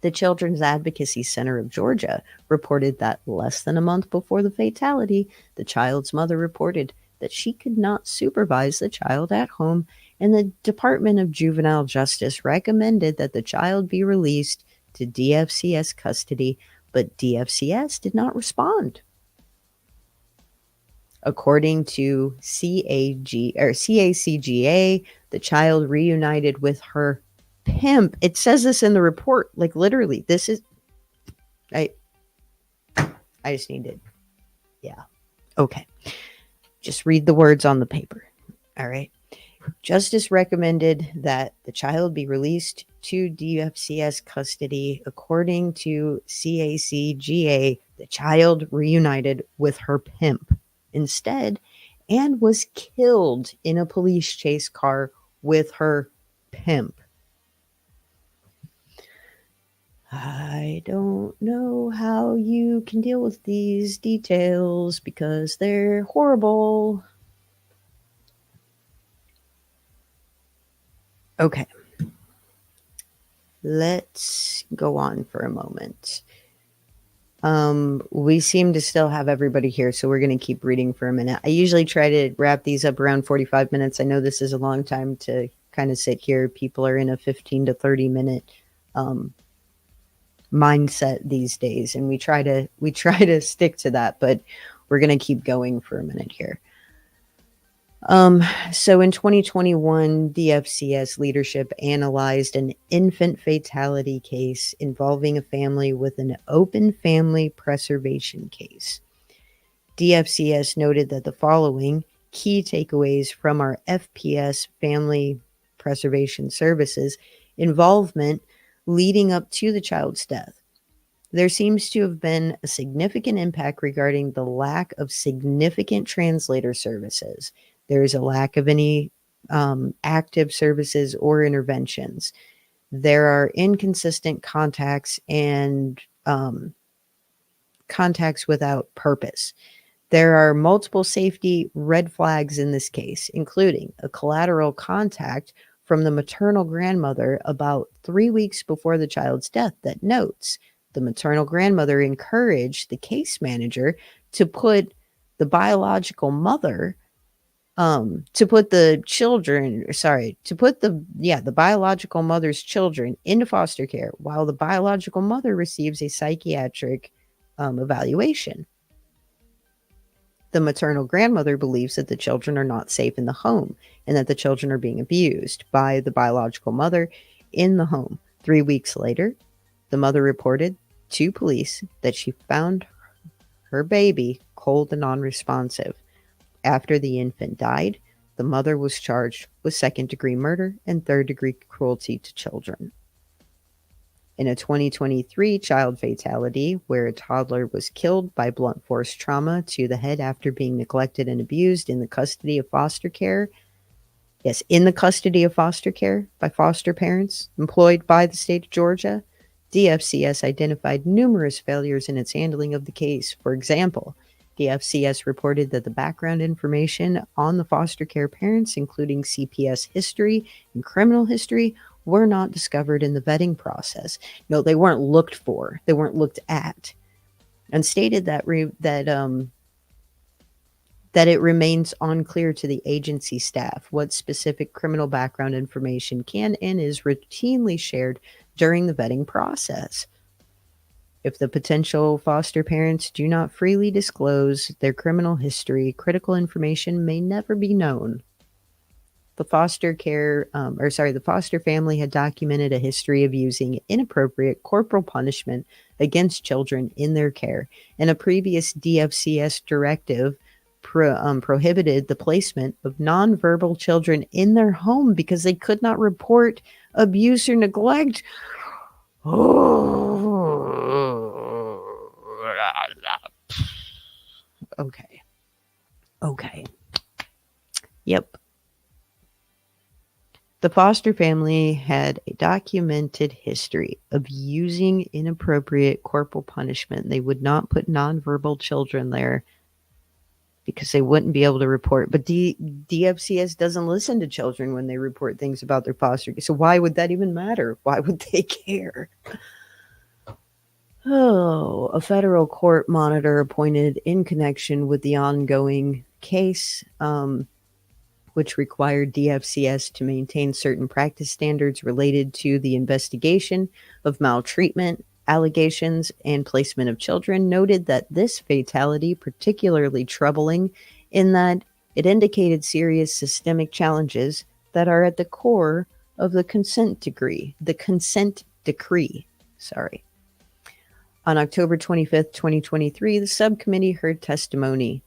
[SPEAKER 1] The Children's Advocacy Center of Georgia reported that less than a month before the fatality, the child's mother reported that she could not supervise the child at home, and the Department of Juvenile Justice recommended that the child be released to DFCS custody, but DFCS did not respond. According to CACGA, the child reunited with her pimp. It says this in the report, like literally. This is I just needed, yeah. Okay. Just read the words on the paper. All right. Justice recommended that the child be released to DFCS custody. According to CACGA, the child reunited with her pimp instead and was killed in a police chase car with her pimp. I don't know how you can deal with these details because they're horrible. Okay. Let's go on for a moment. We seem to still have everybody here, so we're going to keep reading for a minute. I usually try to wrap these up around 45 minutes. I know this is a long time to kind of sit here. People are in a 15 to 30 minute mindset these days, and we try to stick to that, but we're going to keep going for a minute here. So in 2021, DFCS leadership analyzed an infant fatality case involving a family with an open family preservation case. DFCS noted that the following key takeaways from our FPS Family Preservation Services involvement leading up to the child's death. There seems to have been a significant impact regarding the lack of significant translator services. There is a lack of any active services or interventions. There are inconsistent contacts and contacts without purpose. There are multiple safety red flags in this case, including a collateral contact from the maternal grandmother about 3 weeks before the child's death that notes the maternal grandmother encouraged the case manager to put the biological mother the biological mother's children into foster care while the biological mother receives a psychiatric evaluation. The maternal grandmother believes that the children are not safe in the home and that the children are being abused by the biological mother in the home. 3 weeks later, the mother reported to police that she found her baby cold and non-responsive. After the infant died, the mother was charged with second-degree murder and third-degree cruelty to children. In a 2023 child fatality where a toddler was killed by blunt force trauma to the head after being neglected and abused in the custody of foster care, by foster parents employed by the state of Georgia, DFCS identified numerous failures in its handling of the case. For example, DFCS reported that the background information on the foster care parents, including CPS history and criminal history, were not discovered in the vetting process. No, they weren't looked for. They weren't looked at, and stated that it remains unclear to the agency staff what specific criminal background information can and is routinely shared during the vetting process. If the potential foster parents do not freely disclose their criminal history, critical information may never be known. The the foster family had documented a history of using inappropriate corporal punishment against children in their care, and a previous DFCS directive prohibited the placement of nonverbal children in their home because they could not report abuse or neglect. Okay. Okay. Yep. The foster family had a documented history of using inappropriate corporal punishment. They would not put nonverbal children there because they wouldn't be able to report. But DFCS doesn't listen to children when they report things about their foster. So why would that even matter? Why would they care? Oh, a federal court monitor appointed in connection with the ongoing case, which required DFCS to maintain certain practice standards related to the investigation of maltreatment allegations and placement of children, noted that this fatality particularly troubling in that it indicated serious systemic challenges that are at the core of the consent decree. On October 25th, 2023, the subcommittee heard testimony.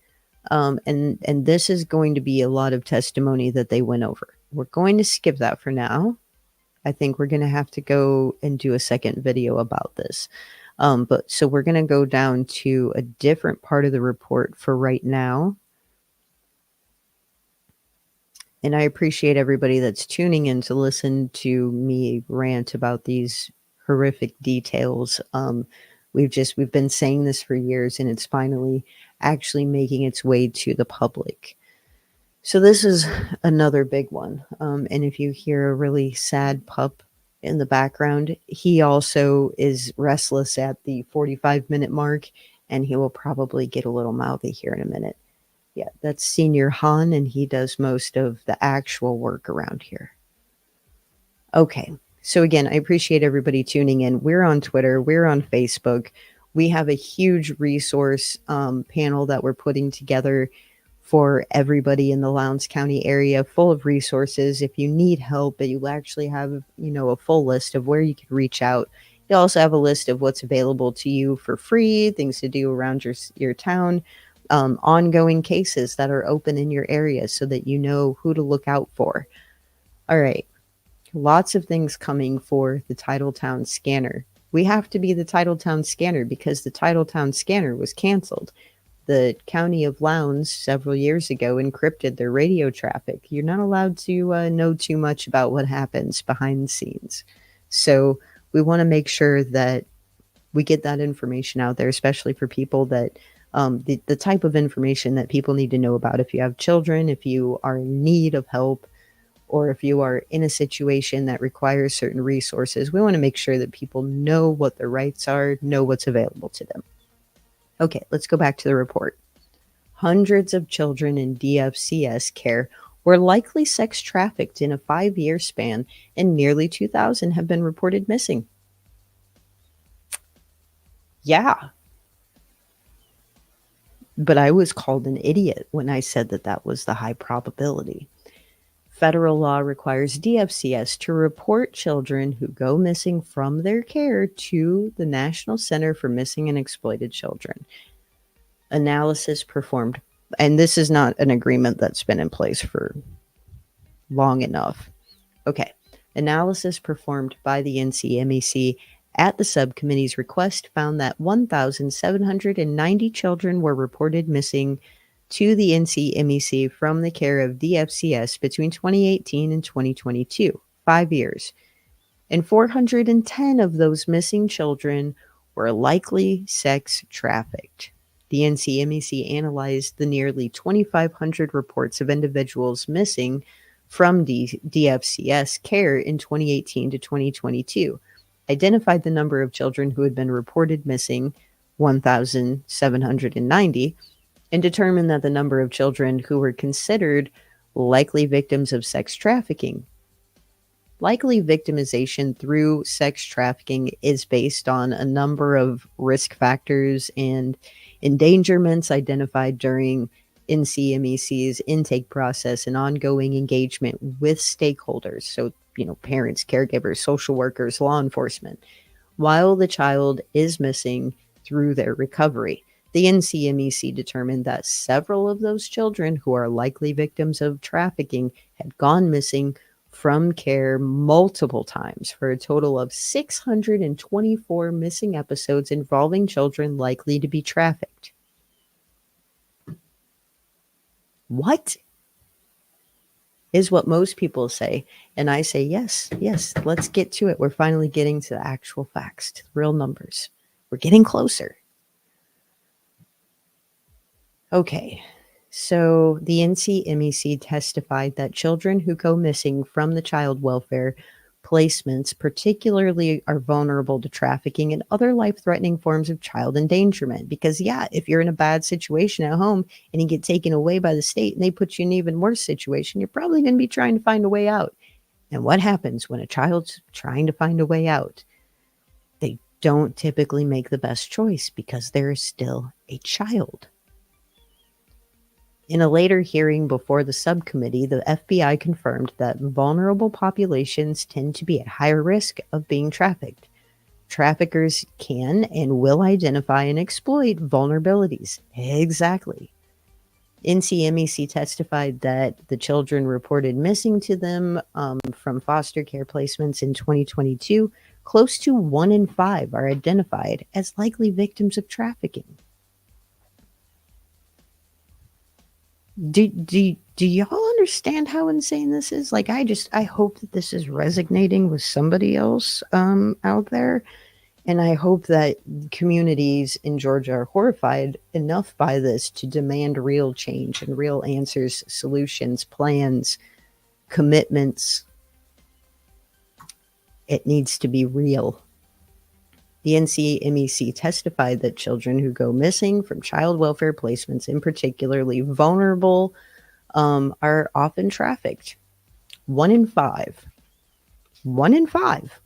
[SPEAKER 1] And this is going to be a lot of testimony that they went over. We're going to skip that for now. I think we're going to have to go and do a second video about this. So we're going to go down to a different part of the report for right now. And I appreciate everybody that's tuning in to listen to me rant about these horrific details. We've been saying this for years, and it's finally actually making its way to the public. So this is another big one. And if you hear a really sad pup in the background, he also is restless at the 45-minute mark, and he will probably get a little mouthy here in a minute. Yeah, that's Senior Han, and he does most of the actual work around here. Okay. So again, I appreciate everybody tuning in. We're on Twitter. We're on Facebook. We have a huge resource panel that we're putting together for everybody in the Lowndes County area, full of resources. If you need help, you actually have, a full list of where you can reach out. You also have a list of what's available to you for free, things to do around your town, ongoing cases that are open in your area so that you know who to look out for. All right. Lots of things coming for the Titletown scanner. We have to be the Titletown scanner because the Titletown scanner was canceled. The county of Lowndes several years ago encrypted their radio traffic. You're not allowed to know too much about what happens behind the scenes. So we want to make sure that we get that information out there, especially for people that the type of information that people need to know about. If you have children, if you are in need of help, or if you are in a situation that requires certain resources, we want to make sure that people know what their rights are, know what's available to them. Okay, let's go back to the report. Hundreds of children in DFCS care were likely sex trafficked in a 5-year span, and nearly 2,000 have been reported missing. Yeah. But I was called an idiot when I said that was the high probability. Federal law requires DFCS to report children who go missing from their care to the National Center for Missing and Exploited Children. Analysis performed, and this is not an agreement that's been in place for long enough. Okay. Analysis performed by the NCMEC at the subcommittee's request found that 1,790 children were reported missing to the NCMEC from the care of DFCS between 2018 and 2022, 5 years. And 410 of those missing children were likely sex trafficked. The NCMEC analyzed the nearly 2,500 reports of individuals missing from DFCS care in 2018 to 2022, identified the number of children who had been reported missing, 1,790, and determined that the number of children who were considered likely victims of sex trafficking Likely victimization through sex trafficking is based on a number of risk factors and endangerments identified during NCMEC's intake process and ongoing engagement with stakeholders. So, parents, caregivers, social workers, law enforcement, while the child is missing through their recovery. The NCMEC determined that several of those children who are likely victims of trafficking had gone missing from care multiple times for a total of 624 missing episodes involving children likely to be trafficked. What? Is what most people say. And I say, yes, let's get to it. We're finally getting to the actual facts, to the real numbers. We're getting closer. Okay, so the NCMEC testified that children who go missing from the child welfare placements particularly are vulnerable to trafficking and other life-threatening forms of child endangerment. Because, if you're in a bad situation at home and you get taken away by the state and they put you in an even worse situation, you're probably going to be trying to find a way out. And what happens when a child's trying to find a way out? They don't typically make the best choice because they're still a child. In a later hearing before the subcommittee, the FBI confirmed that vulnerable populations tend to be at higher risk of being trafficked. Traffickers can and will identify and exploit vulnerabilities. Exactly. NCMEC testified that the children reported missing to them from foster care placements in 2022, close to 1 in 5 are identified as likely victims of trafficking. Do y'all understand how insane this is? Like, I hope that this is resonating with somebody else out there. And I hope that communities in Georgia are horrified enough by this to demand real change and real answers, solutions, plans, commitments. It needs to be real. The NCMEC testified that children who go missing from child welfare placements, in particularly vulnerable, are often trafficked. 1 in 5. 1 in 5.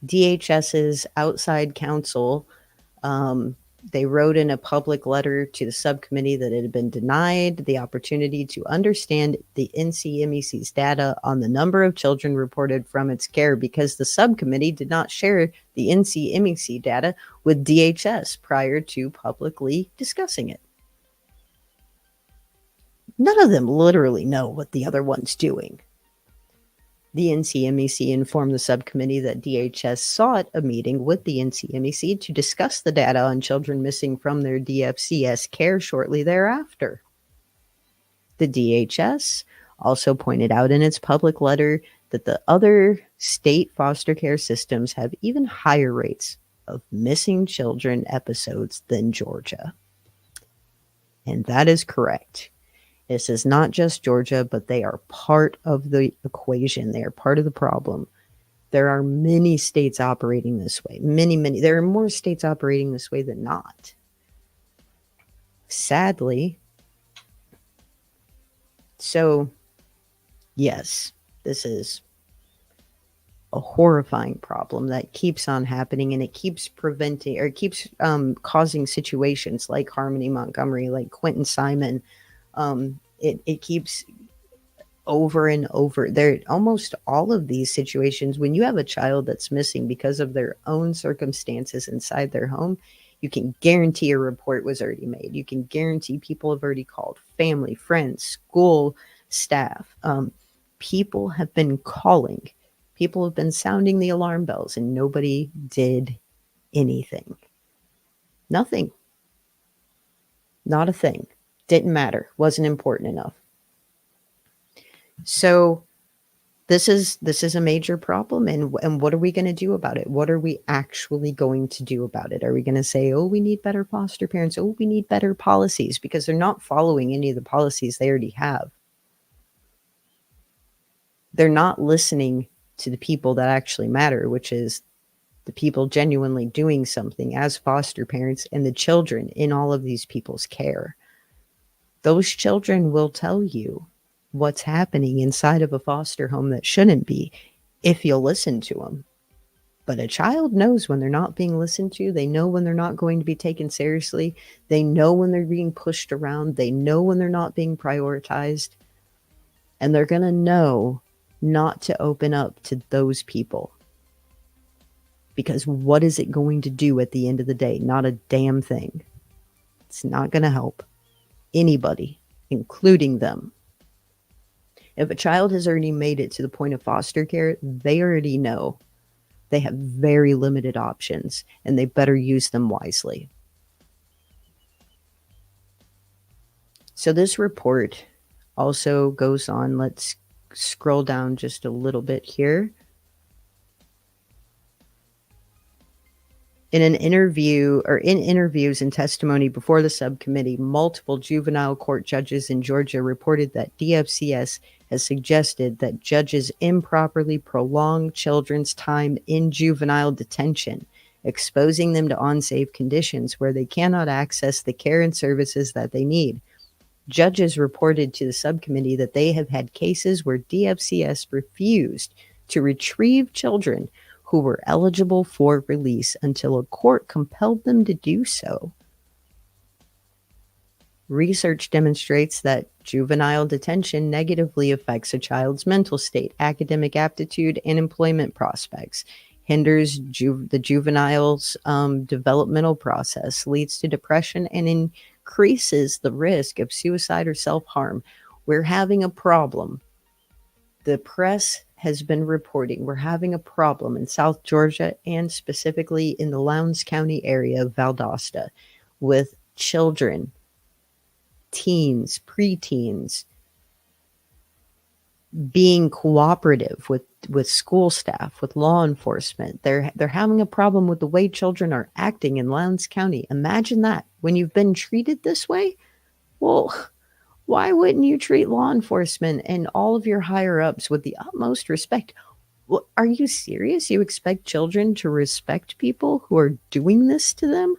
[SPEAKER 1] DHS's outside counsel, they wrote in a public letter to the subcommittee that it had been denied the opportunity to understand the NCMEC's data on the number of children reported from its care because the subcommittee did not share the NCMEC data with DHS prior to publicly discussing it. None of them literally know what the other one's doing. The NCMEC informed the subcommittee that DHS sought a meeting with the NCMEC to discuss the data on children missing from their DFCS care shortly thereafter. The DHS also pointed out in its public letter that the other state foster care systems have even higher rates of missing children episodes than Georgia. And that is correct. This is not just Georgia, but they are part of the equation. They are part of the problem. There are many states operating this way. Many. There are more states operating this way than not. Sadly. So, yes, this is a horrifying problem that keeps on happening, and it keeps preventing or keeps causing situations like Harmony Montgomery, like Quentin Simon. It keeps over and over. There, almost all of these situations, when you have a child that's missing because of their own circumstances inside their home, you can guarantee a report was already made. You can guarantee people have already called, family, friends, school staff. People have been calling. People have been sounding the alarm bells, and nobody did anything. Nothing. Not a thing. Didn't matter. Wasn't important enough. So this is a major problem, and what are we going to do about it? What are we actually going to do about it? Are we going to say, oh, we need better foster parents? Oh, we need better policies? Because they're not following any of the policies they already have. They're not listening to the people that actually matter, which is the people genuinely doing something as foster parents and the children in all of these people's care. Those children will tell you what's happening inside of a foster home that shouldn't be if you'll listen to them. But a child knows when they're not being listened to. They know when they're not going to be taken seriously. They know when they're being pushed around. They know when they're not being prioritized. And they're going to know not to open up to those people. Because what is it going to do at the end of the day? Not a damn thing. It's not going to help anybody, including them. If a child has already made it to the point of foster care, they already know they have very limited options and they better use them wisely. So this report also goes on. Let's scroll down just a little bit here. In interviews and testimony before the subcommittee, multiple juvenile court judges in Georgia reported that DFCS has suggested that judges improperly prolong children's time in juvenile detention, exposing them to unsafe conditions where they cannot access the care and services that they need. Judges reported to the subcommittee that they have had cases where DFCS refused to retrieve children who were eligible for release until a court compelled them to do so. Research demonstrates that juvenile detention negatively affects a child's mental state, academic aptitude, and employment prospects, hinders the juvenile's developmental process, leads to depression, and increases the risk of suicide or self-harm. We're having a problem. The press has been reporting we're having a problem in South Georgia and specifically in the Lowndes County area of Valdosta with children, teens, preteens being cooperative with school staff, with law enforcement. They're having a problem with the way children are acting in Lowndes County. Imagine that. When you've been treated this way, well, why wouldn't you treat law enforcement and all of your higher ups with the utmost respect? Well, are you serious? You expect children to respect people who are doing this to them?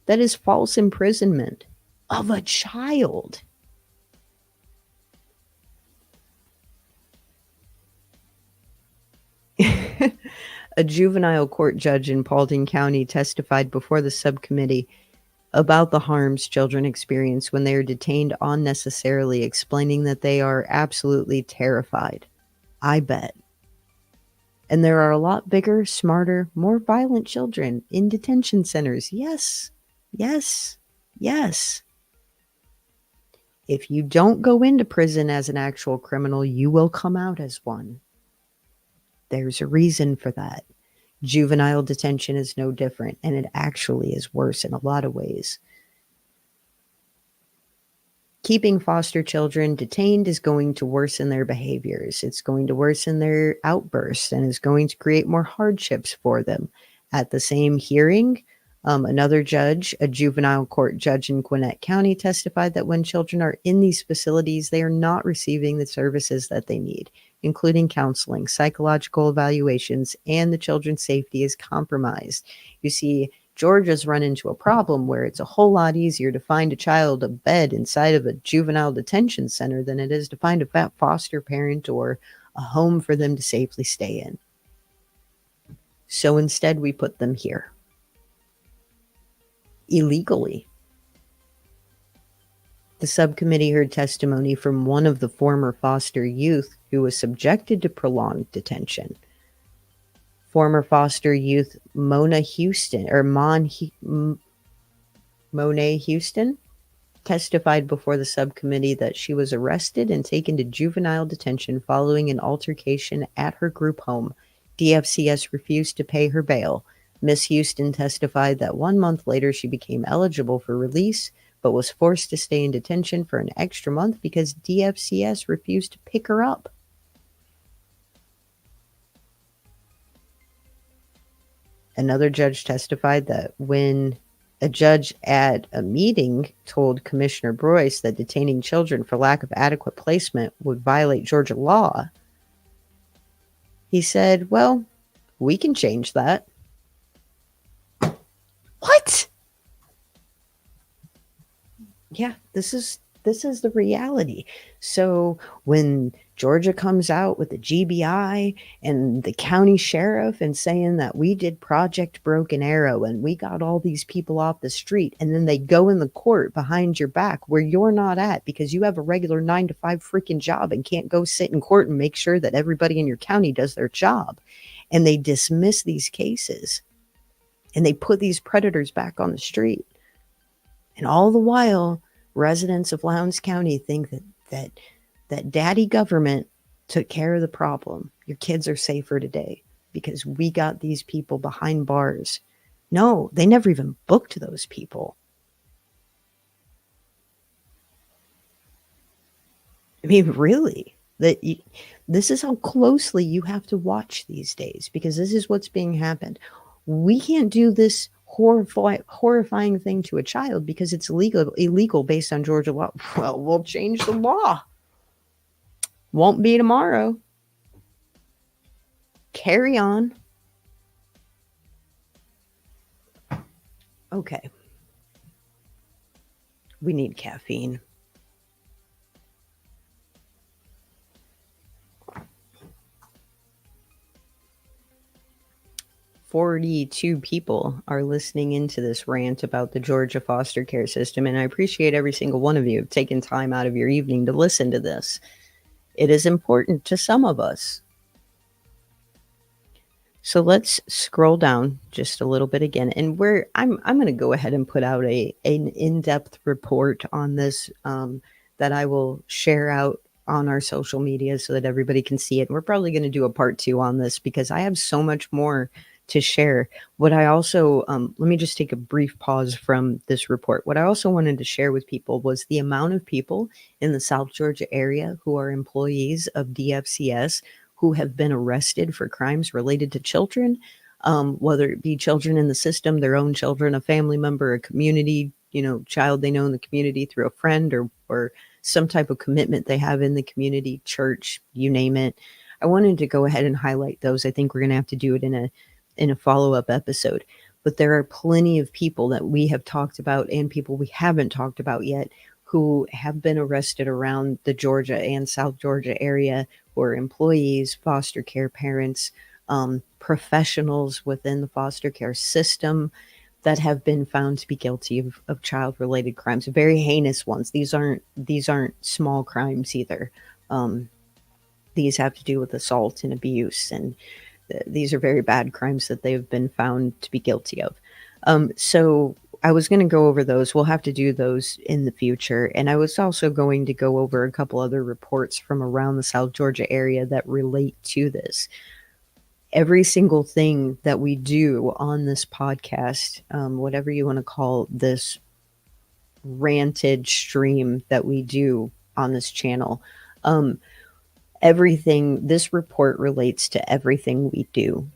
[SPEAKER 1] That is false imprisonment of a child. A juvenile court judge in Paulding County testified before the subcommittee about the harms children experience when they are detained unnecessarily, explaining that they are absolutely terrified. I bet. And there are a lot bigger, smarter, more violent children in detention centers. Yes, yes, yes. If you don't go into prison as an actual criminal, you will come out as one. There's a reason for that. Juvenile detention is no different, and it actually is worse in a lot of ways. Keeping foster children detained is going to worsen their behaviors. It's going to worsen their outbursts and is going to create more hardships for them. At the same hearing, another judge, a juvenile court judge in Gwinnett County, testified that when children are in these facilities, they are not receiving the services that they need, including counseling, psychological evaluations, and the children's safety is compromised. You see, Georgia's run into a problem where it's a whole lot easier to find a child a bed inside of a juvenile detention center than it is to find a fat foster parent or a home for them to safely stay in. So instead, we put them here. Illegally. The subcommittee heard testimony from one of the former foster youth who was subjected to prolonged detention. Former foster youth Monet Houston testified before the subcommittee that she was arrested and taken to juvenile detention following an altercation at her group home. DFCS refused to pay her bail. Miss Houston testified that 1 month later she became eligible for release, but was forced to stay in detention for an extra month because DFCS refused to pick her up. Another judge testified that when a judge at a meeting told Commissioner Broyce that detaining children for lack of adequate placement would violate Georgia law, he said, well, we can change that. What? Yeah, this is This is the reality. So when Georgia comes out with the GBI and the county sheriff and saying that we did Project Broken Arrow and we got all these people off the street, and then they go in the court behind your back where you're not at because you have a regular 9 to 5 freaking job and can't go sit in court and make sure that everybody in your county does their job. And they dismiss these cases and they put these predators back on the street. And all the while, residents of Lowndes County think that daddy government took care of the problem. Your kids are safer today because we got these people behind bars. No, they never even booked those people. I mean, really, this is how closely you have to watch these days, because this is what's being happened. We can't do this horrifying thing to a child because it's illegal based on Georgia law. Well, we'll change the law. Won't be tomorrow. Carry on. Okay. We need caffeine. "42 people are listening into this rant about the Georgia foster care system, and I appreciate every single one of you taking time out of your evening to listen to this. It is important to some of us." So let's scroll down just a little bit again, and I'm going to go ahead and put out an in-depth report on this that I will share out on our social media so that everybody can see it. We're probably going to do a part 2 on this because I have so much more to share. What I also, let me just take a brief pause from this report. What I also wanted to share with people was the amount of people in the South Georgia area who are employees of DFCS who have been arrested for crimes related to children, whether it be children in the system, their own children, a family member, a community, child they know in the community through a friend or some type of commitment they have in the community, church, you name it. I wanted to go ahead and highlight those. I think we're going to have to do it in a follow-up episode. But there are plenty of people that we have talked about and people we haven't talked about yet who have been arrested around the Georgia and South Georgia area, who are employees, foster care parents, professionals within the foster care system that have been found to be guilty of child-related crimes, very heinous ones. These aren't small crimes either. These have to do with assault and abuse, and these are very bad crimes that they've been found to be guilty of. So I was going to go over those. We'll have to do those in the future. And I was also going to go over a couple other reports from around the South Georgia area that relate to this. Every single thing that we do on this podcast, whatever you want to call this ranted stream that we do on this channel, this report relates to everything we do,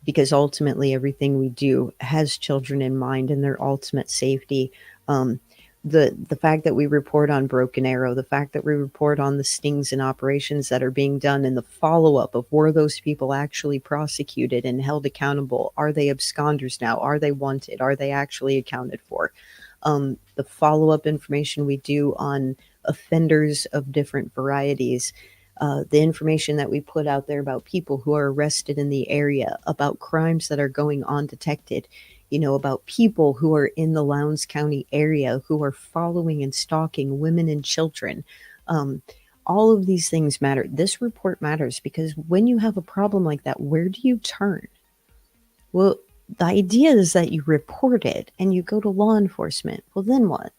[SPEAKER 1] because ultimately everything we do has children in mind and their ultimate safety. The fact that we report on Broken Arrow, the fact that we report on the stings and operations that are being done, and the follow-up of were those people actually prosecuted and held accountable? Are they absconders now? Are they wanted? Are they actually accounted for? The follow-up information we do on offenders of different varieties, the information that we put out there about people who are arrested in the area, about crimes that are going undetected, about people who are in the Lowndes County area who are following and stalking women and children. All of these things matter. This report matters because when you have a problem like that, where do you turn? Well, the idea is that you report it and you go to law enforcement. Well, then what?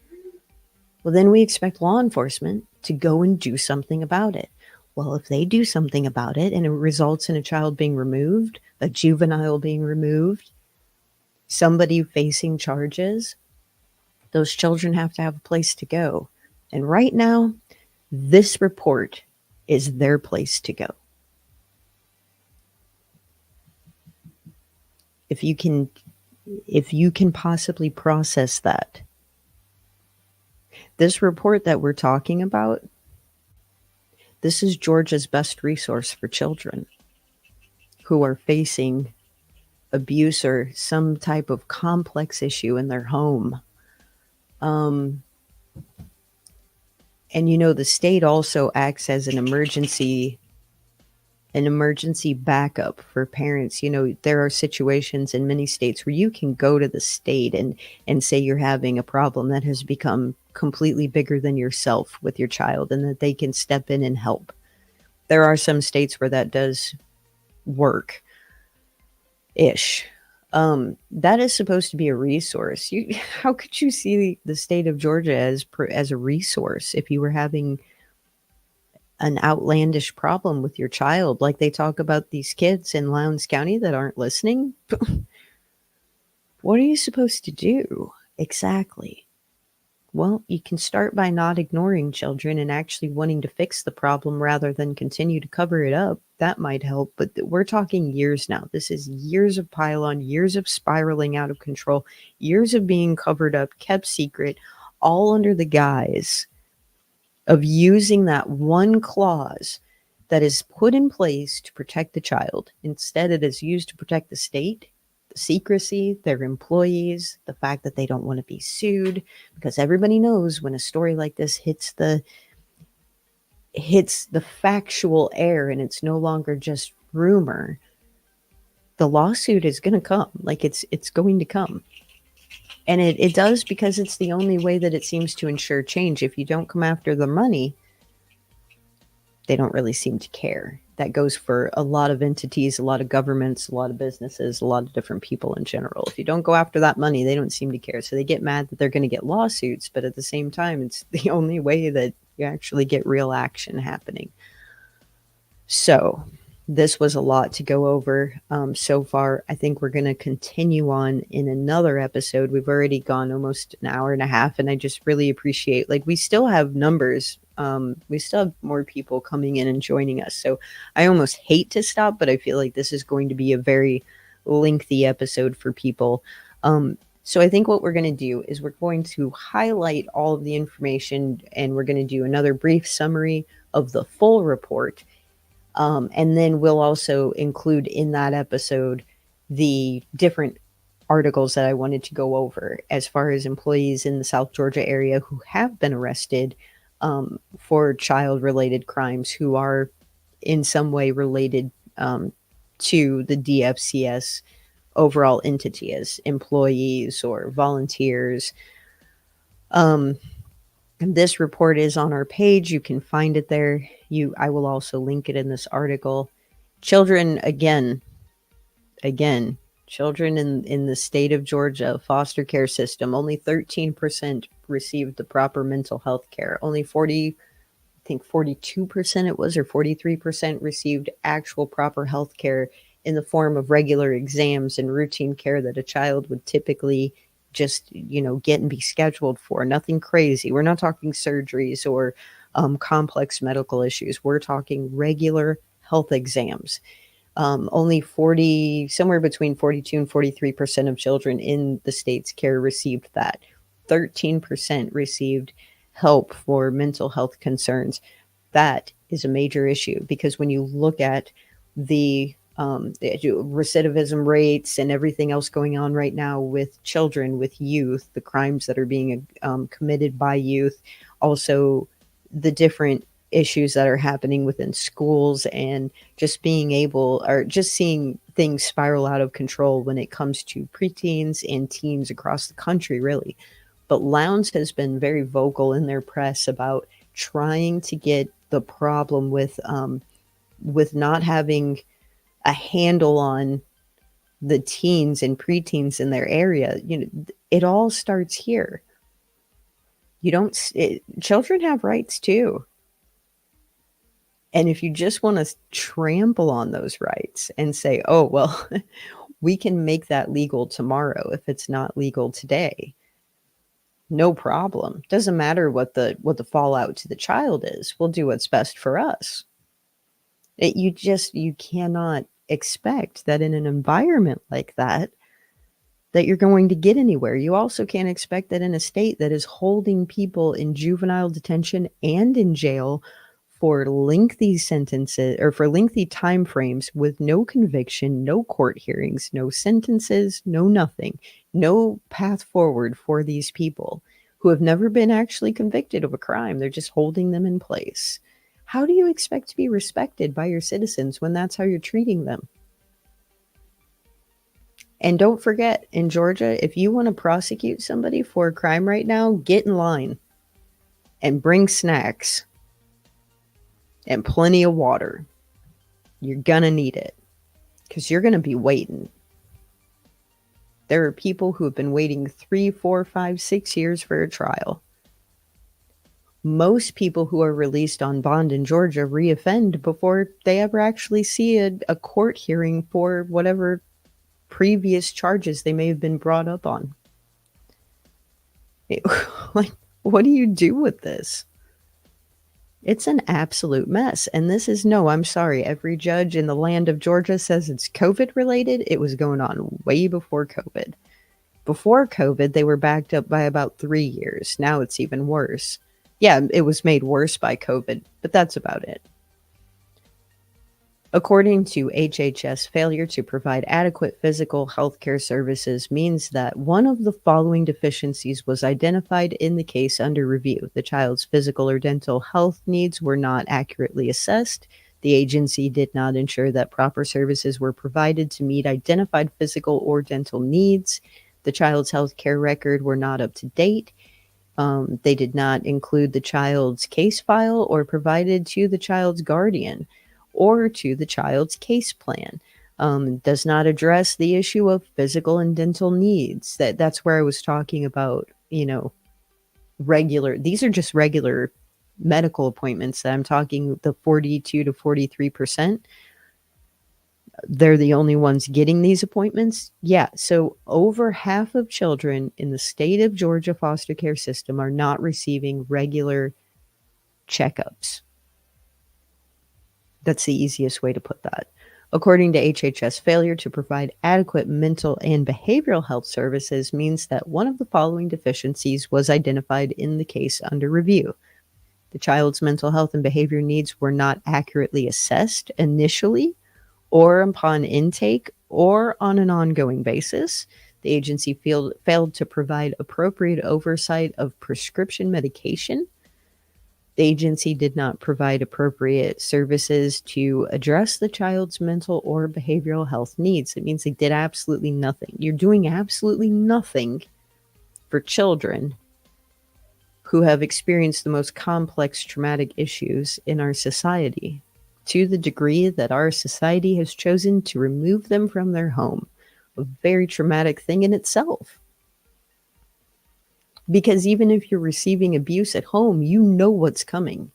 [SPEAKER 1] Well, then we expect law enforcement to go and do something about it. Well, if they do something about it and it results in a child being removed, a juvenile being removed, somebody facing charges, those children have to have a place to go. And right now, this report is their place to go. If you can possibly process that. This report that we're talking about, this is Georgia's best resource for children who are facing abuse or some type of complex issue in their home. And the state also acts as an emergency backup for parents. There are situations in many states where you can go to the state and say you're having a problem that has become completely bigger than yourself with your child, and that they can step in and help. There are some states where that does work ish. That is supposed to be a resource. How could you see the state of Georgia as a resource if you were having an outlandish problem with your child, like they talk about these kids in Lowndes County that aren't listening? What are you supposed to do exactly? Well, you can start by not ignoring children and actually wanting to fix the problem rather than continue to cover it up. That might help, but we're talking years now. This is years of pile-on, years of spiraling out of control, years of being covered up, kept secret, all under the guise of using that one clause that is put in place to protect the child. Instead, it is used to protect the state, the secrecy, their employees, the fact that they don't want to be sued, because everybody knows when a story like this hits the factual air and it's no longer just rumor, the lawsuit is going to come. Like it's going to come. And it does, because it's the only way that it seems to ensure change. If you don't come after the money, they don't really seem to care. That goes for a lot of entities, a lot of governments, a lot of businesses, a lot of different people in general. If you don't go after that money, they don't seem to care. So they get mad that they're going to get lawsuits, but at the same time, it's the only way that you actually get real action happening. So this was a lot to go over so far. I think we're going to continue on in another episode. We've already gone almost an hour and a half, and I just really appreciate, we still have numbers. We still have more people coming in and joining us. So I almost hate to stop, but I feel like this is going to be a very lengthy episode for people. So I think what we're going to do is we're going to highlight all of the information, and we're going to do another brief summary of the full report. And then we'll also include in that episode the different articles that I wanted to go over as far as employees in the South Georgia area who have been arrested for child-related crimes, who are in some way related to the DFCS overall entity as employees or volunteers. This report is on our page. You can find it there. I will also link it in this article. Children, again, children in the state of Georgia foster care system, only 13% received the proper mental health care. Only 42% it was, or 43% received actual proper health care in the form of regular exams and routine care that a child would typically just, get and be scheduled for. Nothing crazy. We're not talking surgeries or complex medical issues. We're talking regular health exams. Only somewhere between 42 and 43% of children in the state's care received that. 13% received help for mental health concerns. That is a major issue, because when you look at the recidivism rates and everything else going on right now with children, with youth, the crimes that are being committed by youth, also the different issues that are happening within schools, and just seeing things spiral out of control when it comes to preteens and teens across the country, really. But Lowndes has been very vocal in their press about trying to get the problem with not having a handle on the teens and preteens in their area. It all starts here. Children have rights too. And if you just want to trample on those rights and say, oh, well, we can make that legal tomorrow if it's not legal today, no problem. Doesn't matter what the fallout to the child is. We'll do what's best for us. You cannot expect that in an environment like that you're going to get anywhere. You also can't expect that in a state that is holding people in juvenile detention and in jail for lengthy sentences, or for lengthy time frames, with no conviction, no court hearings, no sentences, no nothing, no path forward for these people who have never been actually convicted of a crime. They're just holding them in place. How do you expect to be respected by your citizens when that's how you're treating them? And don't forget, in Georgia, if you want to prosecute somebody for a crime right now, get in line and bring snacks and plenty of water. You're going to need it because you're going to be waiting. There are people who have been waiting 3, 4, 5, 6 years for a trial. Most people who are released on bond in Georgia reoffend before they ever actually see a court hearing for whatever previous charges they may have been brought up on. Like, what do you do with this? It's an absolute mess. And this is, no, I'm sorry, every judge in the land of Georgia says it's COVID related. It was going on way before COVID. Before COVID, they were backed up by about 3 years. Now it's even worse. Yeah, it was made worse by COVID, but that's about it. According to HHS, failure to provide adequate physical health care services means that one of the following deficiencies was identified in the case under review. The child's physical or dental health needs were not accurately assessed. The agency did not ensure that proper services were provided to meet identified physical or dental needs. The child's health care record were not up to date. They did not include the child's case file or provided to the child's guardian or to the child's case plan. Does not address the issue of physical and dental needs. That's where I was talking about, these are just regular medical appointments that I'm talking, the 42 to 43%. They're the only ones getting these appointments. Yeah. So over half of children in the state of Georgia foster care system are not receiving regular checkups. That's the easiest way to put that. According to HHS, failure to provide adequate mental and behavioral health services means that one of the following deficiencies was identified in the case under review. The child's mental health and behavior needs were not accurately assessed initially or upon intake or on an ongoing basis. The agency failed to provide appropriate oversight of prescription medication. The agency did not provide appropriate services to address the child's mental or behavioral health needs. It means they did absolutely nothing. You're doing absolutely nothing for children who have experienced the most complex traumatic issues in our society, to the degree that our society has chosen to remove them from their home. A very traumatic thing in itself. Because even if you're receiving abuse at home, you know what's coming.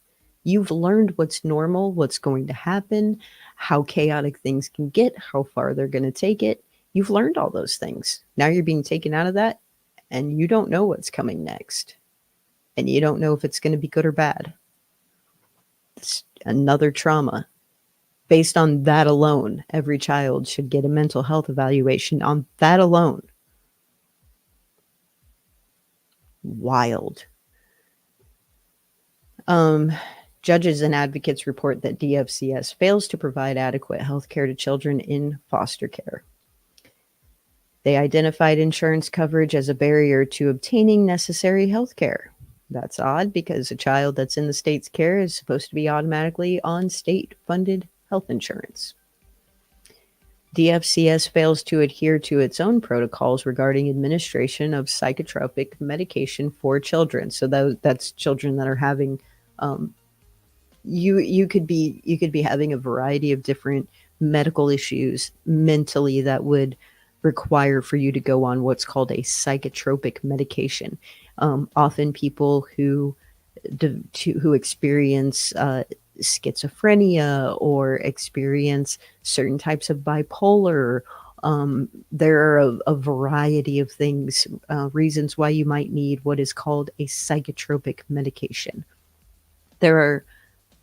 [SPEAKER 1] You've learned what's normal, what's going to happen, how chaotic things can get, how far they're going to take it. You've learned all those things. Now you're being taken out of that, and you don't know what's coming next. And you don't know if it's going to be good or bad. It's another trauma. Based on that alone, every child should get a mental health evaluation on that alone. Wild. Judges and advocates report that DFCS fails to provide adequate health care to children in foster care. They identified insurance coverage as a barrier to obtaining necessary health care. That's odd because a child that's in the state's care is supposed to be automatically on state-funded health insurance. DFCS fails to adhere to its own protocols regarding administration of psychotropic medication for children. So that's children that are having, you could be having a variety of different medical issues mentally that would require for you to go on what's called a psychotropic medication. Often people who experience schizophrenia or experience certain types of bipolar. There are a variety of things, reasons why you might need what is called a psychotropic medication. There are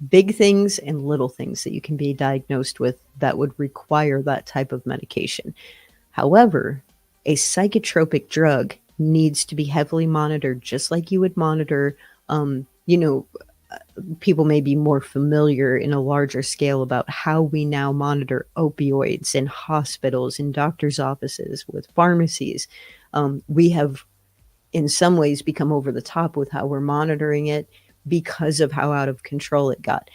[SPEAKER 1] big things and little things that you can be diagnosed with that would require that type of medication. However, a psychotropic drug needs to be heavily monitored, just like you would monitor, people may be more familiar in a larger scale about how we now monitor opioids in hospitals, in doctors' offices, with pharmacies. We have in some ways become over the top with how we're monitoring it because of how out of control it got.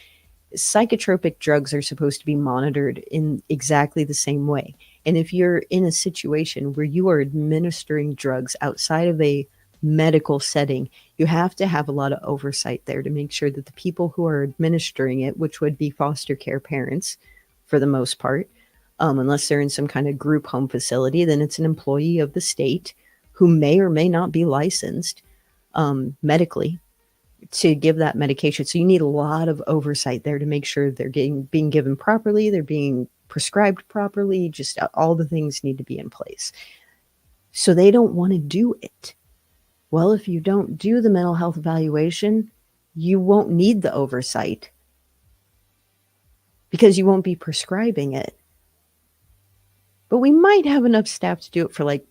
[SPEAKER 1] Psychotropic drugs are supposed to be monitored in exactly the same way. And if you're in a situation where you are administering drugs outside of a medical setting, you have to have a lot of oversight there to make sure that the people who are administering it, which would be foster care parents for the most part, unless they're in some kind of group home facility, then it's an employee of the state who may or may not be licensed medically to give that medication. So you need a lot of oversight there to make sure they're being given properly, they're being prescribed properly, just all the things need to be in place. So they don't want to do it. Well, if you don't do the mental health evaluation, you won't need the oversight because you won't be prescribing it. But we might have enough staff to do it for like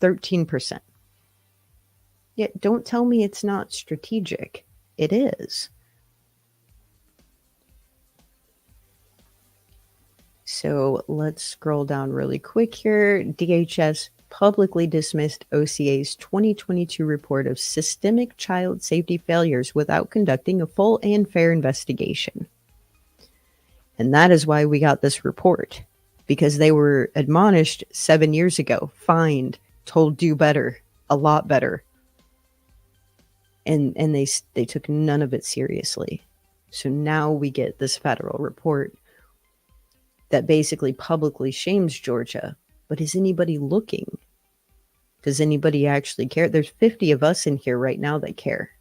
[SPEAKER 1] 13%. Yet don't tell me it's not strategic. It is. So let's scroll down really quick here. DHS publicly dismissed OCA's 2022 report of systemic child safety failures without conducting a full and fair investigation. And that is why we got this report, because they were admonished 7 years ago, fined, told do better, a lot better. And they took none of it seriously. So now we get this federal report that basically publicly shames Georgia. But is anybody looking? Does anybody actually care? There's 50 of us in here right now that care.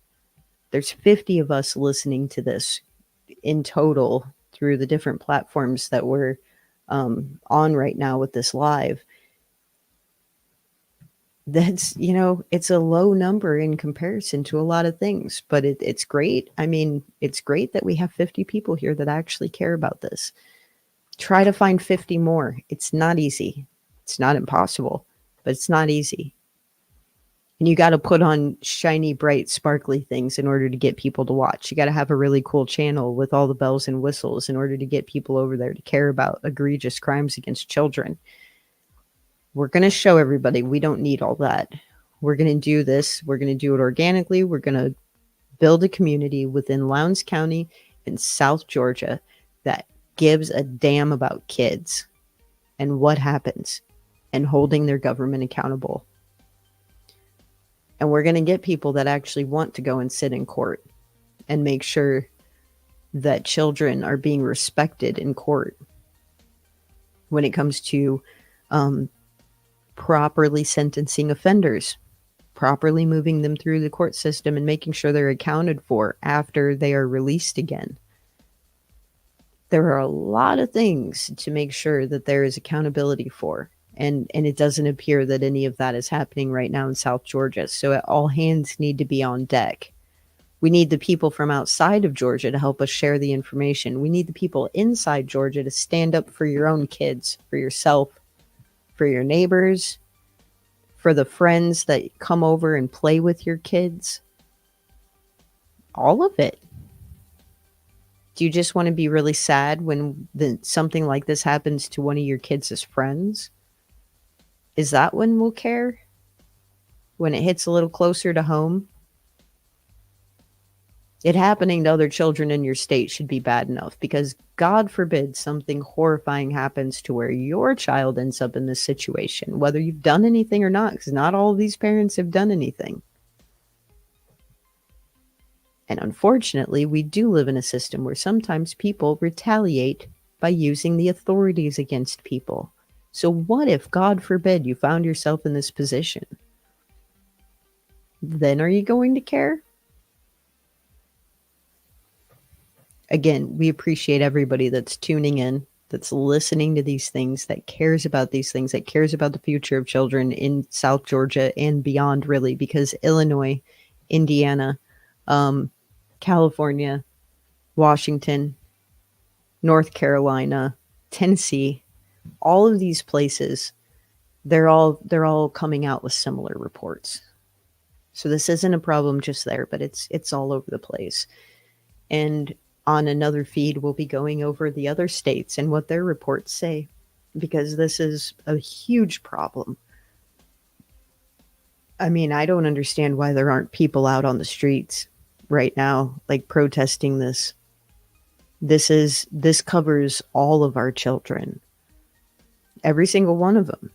[SPEAKER 1] There's 50 of us listening to this in total through the different platforms that we're on right now with this live. That's, it's a low number in comparison to a lot of things, but it's great. I mean, it's great that we have 50 people here that actually care about this. Try to find 50 more. It's not easy. It's not impossible, but it's not easy. And you got to put on shiny, bright, sparkly things in order to get people to watch. You got to have a really cool channel with all the bells and whistles in order to get people over there to care about egregious crimes against children. We're going to show everybody we don't need all that. We're going to do this. We're going to do it organically. We're going to build a community within Lowndes County in South Georgia that gives a damn about kids and what happens and holding their government accountable. And we're going to get people that actually want to go and sit in court and make sure that children are being respected in court when it comes to properly sentencing offenders, properly moving them through the court system and making sure they're accounted for after they are released again. There are a lot of things to make sure that there is accountability for. And it doesn't appear that any of that is happening right now in South Georgia. So all hands need to be on deck. We need the people from outside of Georgia to help us share the information. We need the people inside Georgia to stand up for your own kids, for yourself, for your neighbors, for the friends that come over and play with your kids. All of it. Do you just want to be really sad when something like this happens to one of your kids' friends? Is that when we'll care? When it hits a little closer to home? It happening to other children in your state should be bad enough, because God forbid something horrifying happens to where your child ends up in this situation, whether you've done anything or not, because not all of these parents have done anything. And unfortunately, we do live in a system where sometimes people retaliate by using the authorities against people. So what if, God forbid, you found yourself in this position? Then are you going to care? Again, we appreciate everybody that's tuning in, that's listening to these things, that cares about these things, that cares about the future of children in South Georgia and beyond, really, because Illinois, Indiana, California, Washington, North Carolina, Tennessee, all of these places, they're all coming out with similar reports. So this isn't a problem just there, but it's all over the place. And on another feed, we'll be going over the other states and what their reports say, because this is a huge problem. I mean, I don't understand why there aren't people out on the streets right now, like protesting this. This covers all of our children, every single one of them.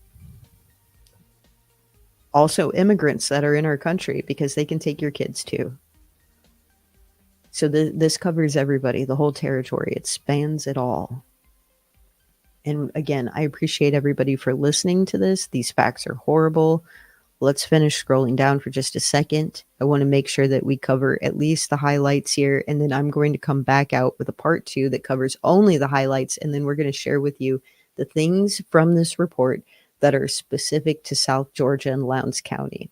[SPEAKER 1] Also, immigrants that are in our country, because they can take your kids too. So this covers everybody, the whole territory. It spans it all. And again, I appreciate everybody for listening to this. These facts are horrible. Let's finish scrolling down for just a second. I want to make sure that we cover at least the highlights here, and then I'm going to come back out with a part 2 that covers only the highlights, and then we're going to share with you the things from this report that are specific to South Georgia and Lowndes County.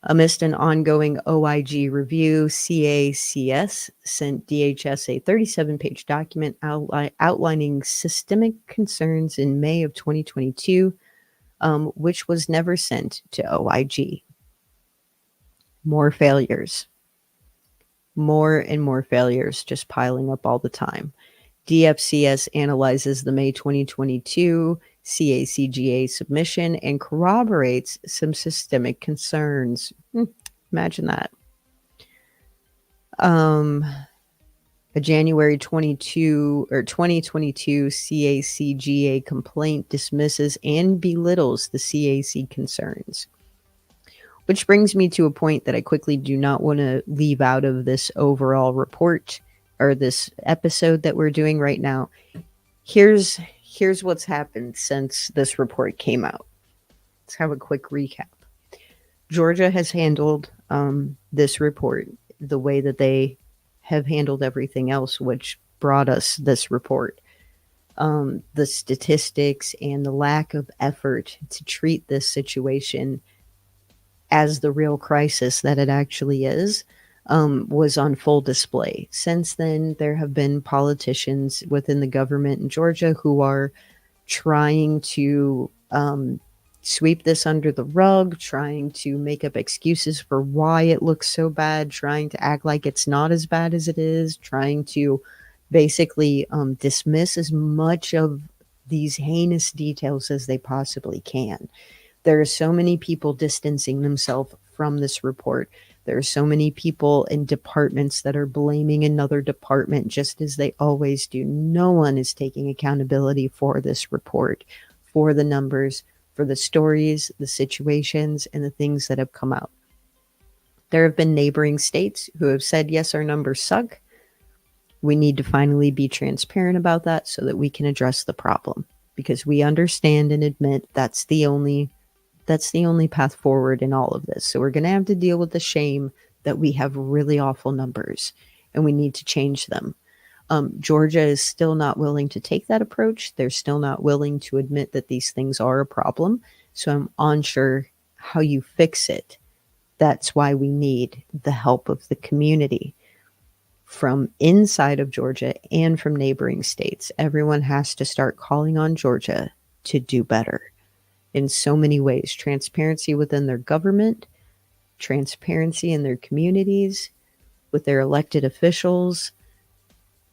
[SPEAKER 1] Amidst an ongoing OIG review, CACS sent DHS a 37-page document outlining systemic concerns in May of 2022, which was never sent to OIG. More failures. More and more failures just piling up all the time. DFCS analyzes the May 2022 CACGA submission and corroborates some systemic concerns. Imagine that. A January 2022 CACGA complaint dismisses and belittles the CAC concerns. Which brings me to a point that I quickly do not want to leave out of this overall report or this episode that we're doing right now. Here's what's happened since this report came out. Let's have a quick recap. Georgia has handled this report the way that they have handled everything else, which brought us this report. The statistics and the lack of effort to treat this situation as the real crisis that it actually is, was on full display. Since then, there have been politicians within the government in Georgia who are trying to sweep this under the rug, trying to make up excuses for why it looks so bad, trying to act like it's not as bad as it is, trying to basically dismiss as much of these heinous details as they possibly can. There are so many people distancing themselves from this report. There are so many people in departments that are blaming another department, just as they always do. No one is taking accountability for this report, for the numbers, for the stories, the situations, and the things that have come out. There have been neighboring states who have said, yes, our numbers suck. We need to finally be transparent about that so that we can address the problem, because we understand and admit that's the only path forward in all of this. So we're going to have to deal with the shame that we have really awful numbers and we need to change them. Georgia is still not willing to take that approach. They're still not willing to admit that these things are a problem. So I'm unsure how you fix it. That's why we need the help of the community from inside of Georgia and from neighboring states. Everyone has to start calling on Georgia to do better in so many ways. Transparency within their government, transparency in their communities, with their elected officials,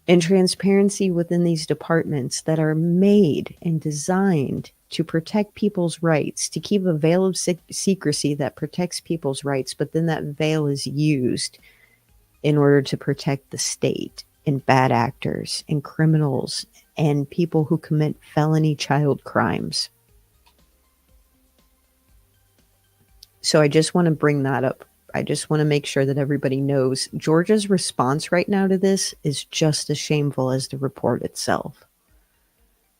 [SPEAKER 1] and transparency within these departments that are made and designed to protect people's rights, to keep a veil of secrecy that protects people's rights, but then that veil is used in order to protect the state and bad actors and criminals and people who commit felony child crimes. So I just want to bring that up. I just want to make sure that everybody knows Georgia's response right now to this is just as shameful as the report itself.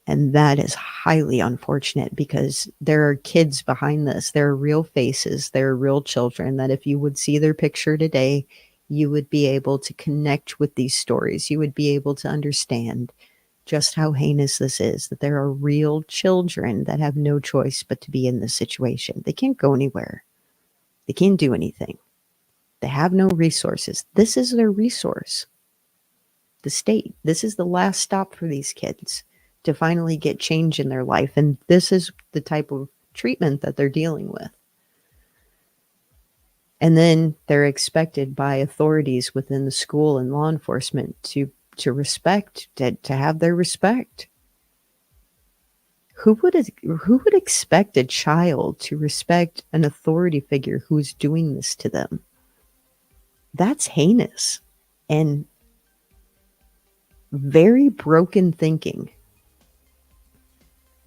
[SPEAKER 1] And that is highly unfortunate, because there are kids behind this. There are real faces. There are real children that if you would see their picture today, you would be able to connect with these stories. You would be able to understand just how heinous this is, that there are real children that have no choice but to be in this situation. They can't go anywhere. They can't do anything. They have no resources. This is their resource. The state. This is the last stop for these kids to finally get change in their life. And this is the type of treatment that they're dealing with. And then they're expected by authorities within the school and law enforcement to respect, to have their respect. Who would expect a child to respect an authority figure who is doing this to them? That's heinous and very broken thinking.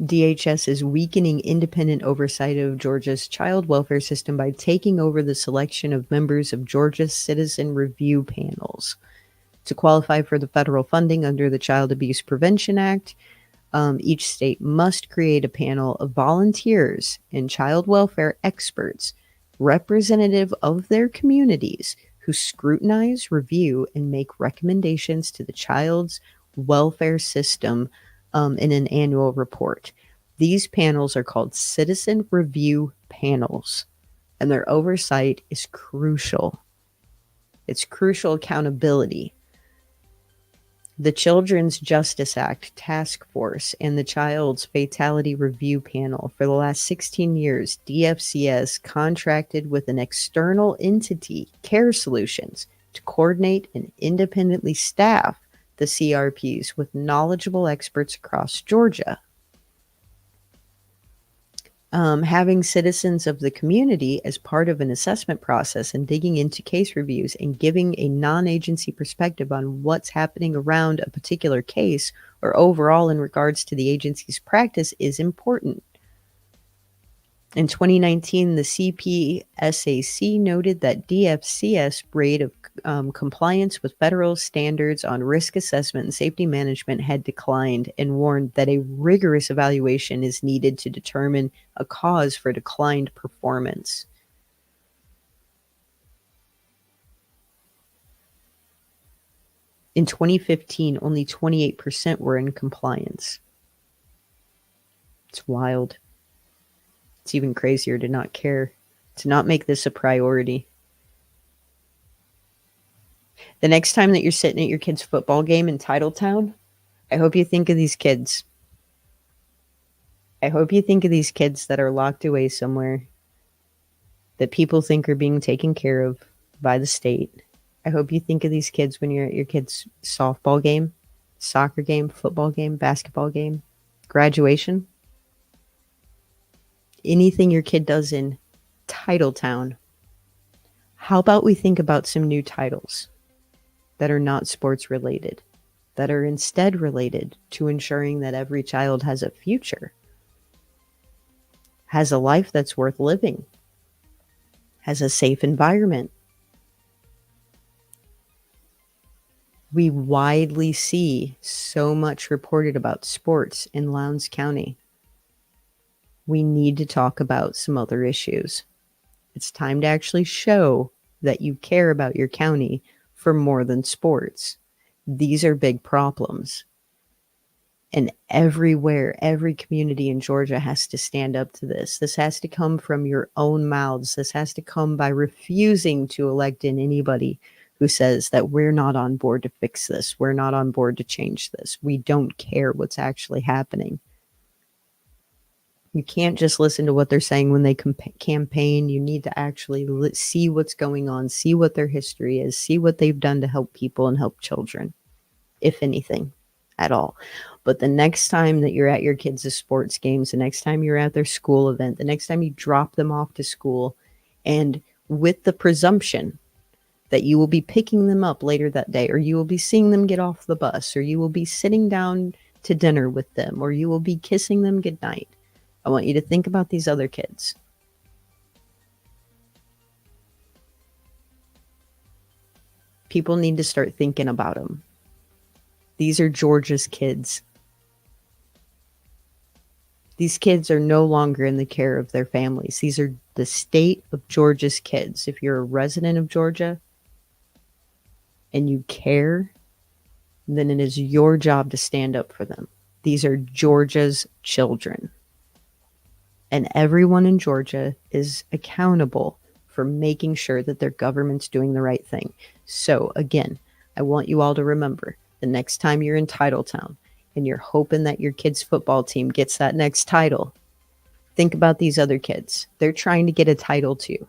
[SPEAKER 1] DHS is weakening independent oversight of Georgia's child welfare system by taking over the selection of members of Georgia's citizen review panels. To qualify for the federal funding under the Child Abuse Prevention Act, each state must create a panel of volunteers and child welfare experts representative of their communities who scrutinize, review, and make recommendations to the child's welfare system in an annual report. These panels are called citizen review panels, and their oversight is crucial. It's crucial accountability. The Children's Justice Act Task Force and the Child's Fatality Review Panel. For the last 16 years, DFCS contracted with an external entity, Care Solutions, to coordinate and independently staff the CRPs with knowledgeable experts across Georgia. Having citizens of the community as part of an assessment process and digging into case reviews and giving a non-agency perspective on what's happening around a particular case or overall in regards to the agency's practice is important. In 2019, the CPSAC noted that DFCS rate of compliance with federal standards on risk assessment and safety management had declined and warned that a rigorous evaluation is needed to determine a cause for declined performance. In 2015, only 28% were in compliance. It's wild. It's even crazier to not care, to not make this a priority. The next time that you're sitting at your kid's football game in Titletown, I hope you think of these kids. I hope you think of these kids that are locked away somewhere that people think are being taken care of by the state. I hope you think of these kids when you're at your kid's softball game, soccer game, football game, basketball game, graduation. Anything your kid does in Titletown. How about we think about some new titles that are not sports related, that are instead related to ensuring that every child has a future, has a life that's worth living, has a safe environment. We widely see so much reported about sports in Lowndes County. We need to talk about some other issues. It's time to actually show that you care about your county for more than sports. These are big problems. And everywhere, every community in Georgia has to stand up to this. This has to come from your own mouths. This has to come by refusing to elect in anybody who says that we're not on board to fix this. We're not on board to change this. We don't care what's actually happening. You can't just listen to what they're saying when they campaign. You need to actually see what's going on, see what their history is, see what they've done to help people and help children, if anything at all. But the next time that you're at your kids' sports games, the next time you're at their school event, the next time you drop them off to school, and with the presumption that you will be picking them up later that day, or you will be seeing them get off the bus, or you will be sitting down to dinner with them, or you will be kissing them goodnight, I want you to think about these other kids. People need to start thinking about them. These are Georgia's kids. These kids are no longer in the care of their families. These are the state of Georgia's kids. If you're a resident of Georgia and you care, then it is your job to stand up for them. These are Georgia's children. And everyone in Georgia is accountable for making sure that their government's doing the right thing. So again, I want you all to remember the next time you're in Titletown and you're hoping that your kid's football team gets that next title, think about these other kids. They're trying to get a title too.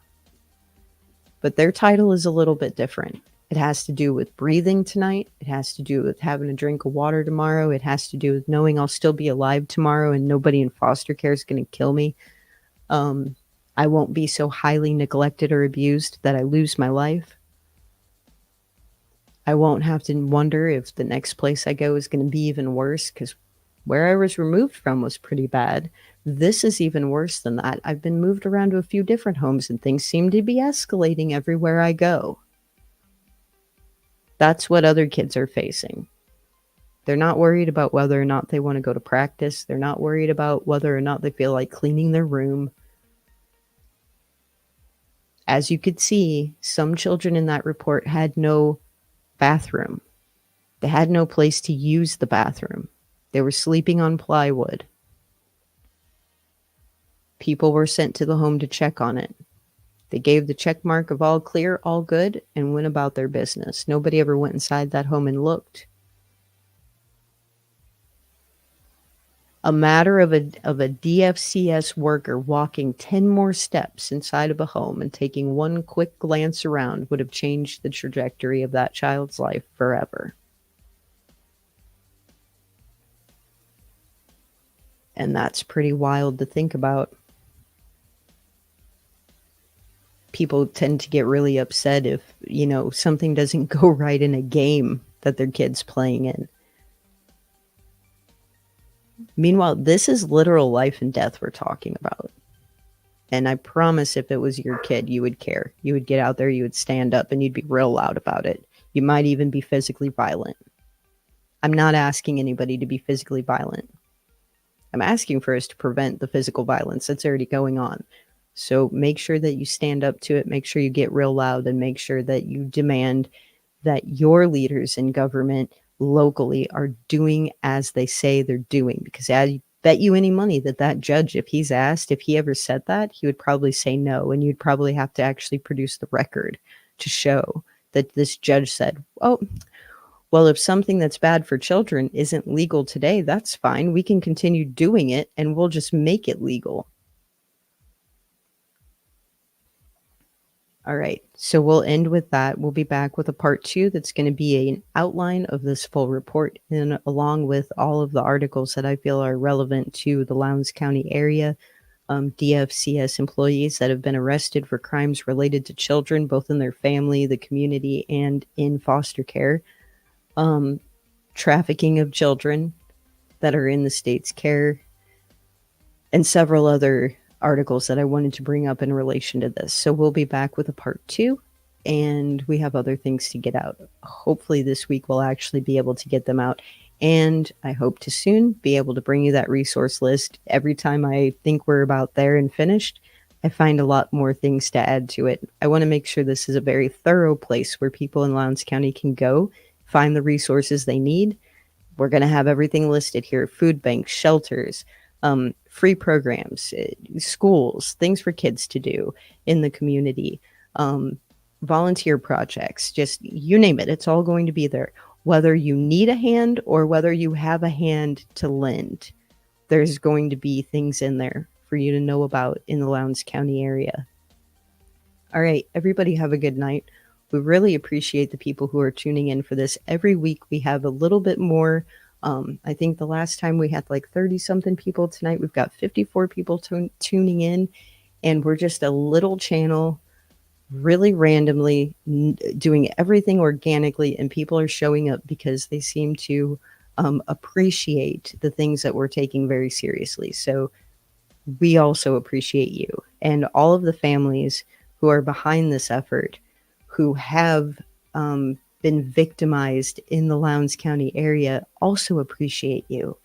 [SPEAKER 1] But their title is a little bit different. It has to do with breathing tonight. It has to do with having a drink of water tomorrow. It has to do with knowing I'll still be alive tomorrow and nobody in foster care is going to kill me. I won't be so highly neglected or abused that I lose my life. I won't have to wonder if the next place I go is going to be even worse, because where I was removed from was pretty bad. This is even worse than that. I've been moved around to a few different homes and things seem to be escalating everywhere I go. That's what other kids are facing. They're not worried about whether or not they want to go to practice. They're not worried about whether or not they feel like cleaning their room. As you could see, some children in that report had no bathroom. They had no place to use the bathroom. They were sleeping on plywood. People were sent to the home to check on it. They gave the check mark of all clear, all good, and went about their business. Nobody ever went inside that home and looked. A matter of a DFCS worker walking 10 more steps inside of a home and taking one quick glance around would have changed the trajectory of that child's life forever. And that's pretty wild to think about. People tend to get really upset if, something doesn't go right in a game that their kid's playing in. Meanwhile, this is literal life and death we're talking about. And I promise if it was your kid, you would care. You would get out there, you would stand up, and you'd be real loud about it. You might even be physically violent. I'm not asking anybody to be physically violent. I'm asking for us to prevent the physical violence that's already going on. So make sure that you stand up to it, make sure you get real loud, and make sure that you demand that your leaders in government locally are doing as they say they're doing. Because I bet you any money that judge, if he's asked if he ever said that, he would probably say no. And you'd probably have to actually produce the record to show that this judge said, oh, well, if something that's bad for children isn't legal today, that's fine. We can continue doing it and we'll just make it legal. All right, so we'll end with that. We'll be back with a part 2 that's going to be an outline of this full report, and along with all of the articles that I feel are relevant to the Lowndes County area, DFCS employees that have been arrested for crimes related to children, both in their family, the community, and in foster care, trafficking of children that are in the state's care, and several other articles that I wanted to bring up in relation to this. So we'll be back with a part 2, and we have other things to get out. Hopefully this week we'll actually be able to get them out, and I hope to soon be able to bring you that resource list. Every time I think we're about there and finished, I find a lot more things to add to it. I want to make sure this is a very thorough place where people in Lowndes County can go, find the resources they need. We're going to have everything listed here: food banks, shelters, free programs, schools, things for kids to do in the community, volunteer projects, just you name it. It's all going to be there. Whether you need a hand or whether you have a hand to lend, there's going to be things in there for you to know about in the Lowndes County area. All right, everybody have a good night. We really appreciate the people who are tuning in for this. Every week we have a little bit more. I think the last time we had like 30 something people. Tonight we've got 54 people tuning in, and we're just a little channel really randomly doing everything organically, and people are showing up because they seem to appreciate the things that we're taking very seriously. So we also appreciate you and all of the families who are behind this effort, who have been victimized in the Lowndes County area, also appreciate you.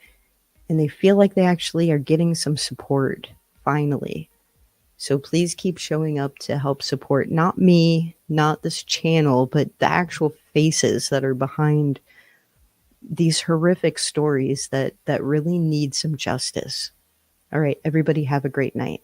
[SPEAKER 1] And they feel like they actually are getting some support, finally. So please keep showing up to help support, not me, not this channel, but the actual faces that are behind these horrific stories that really need some justice. All right, everybody have a great night.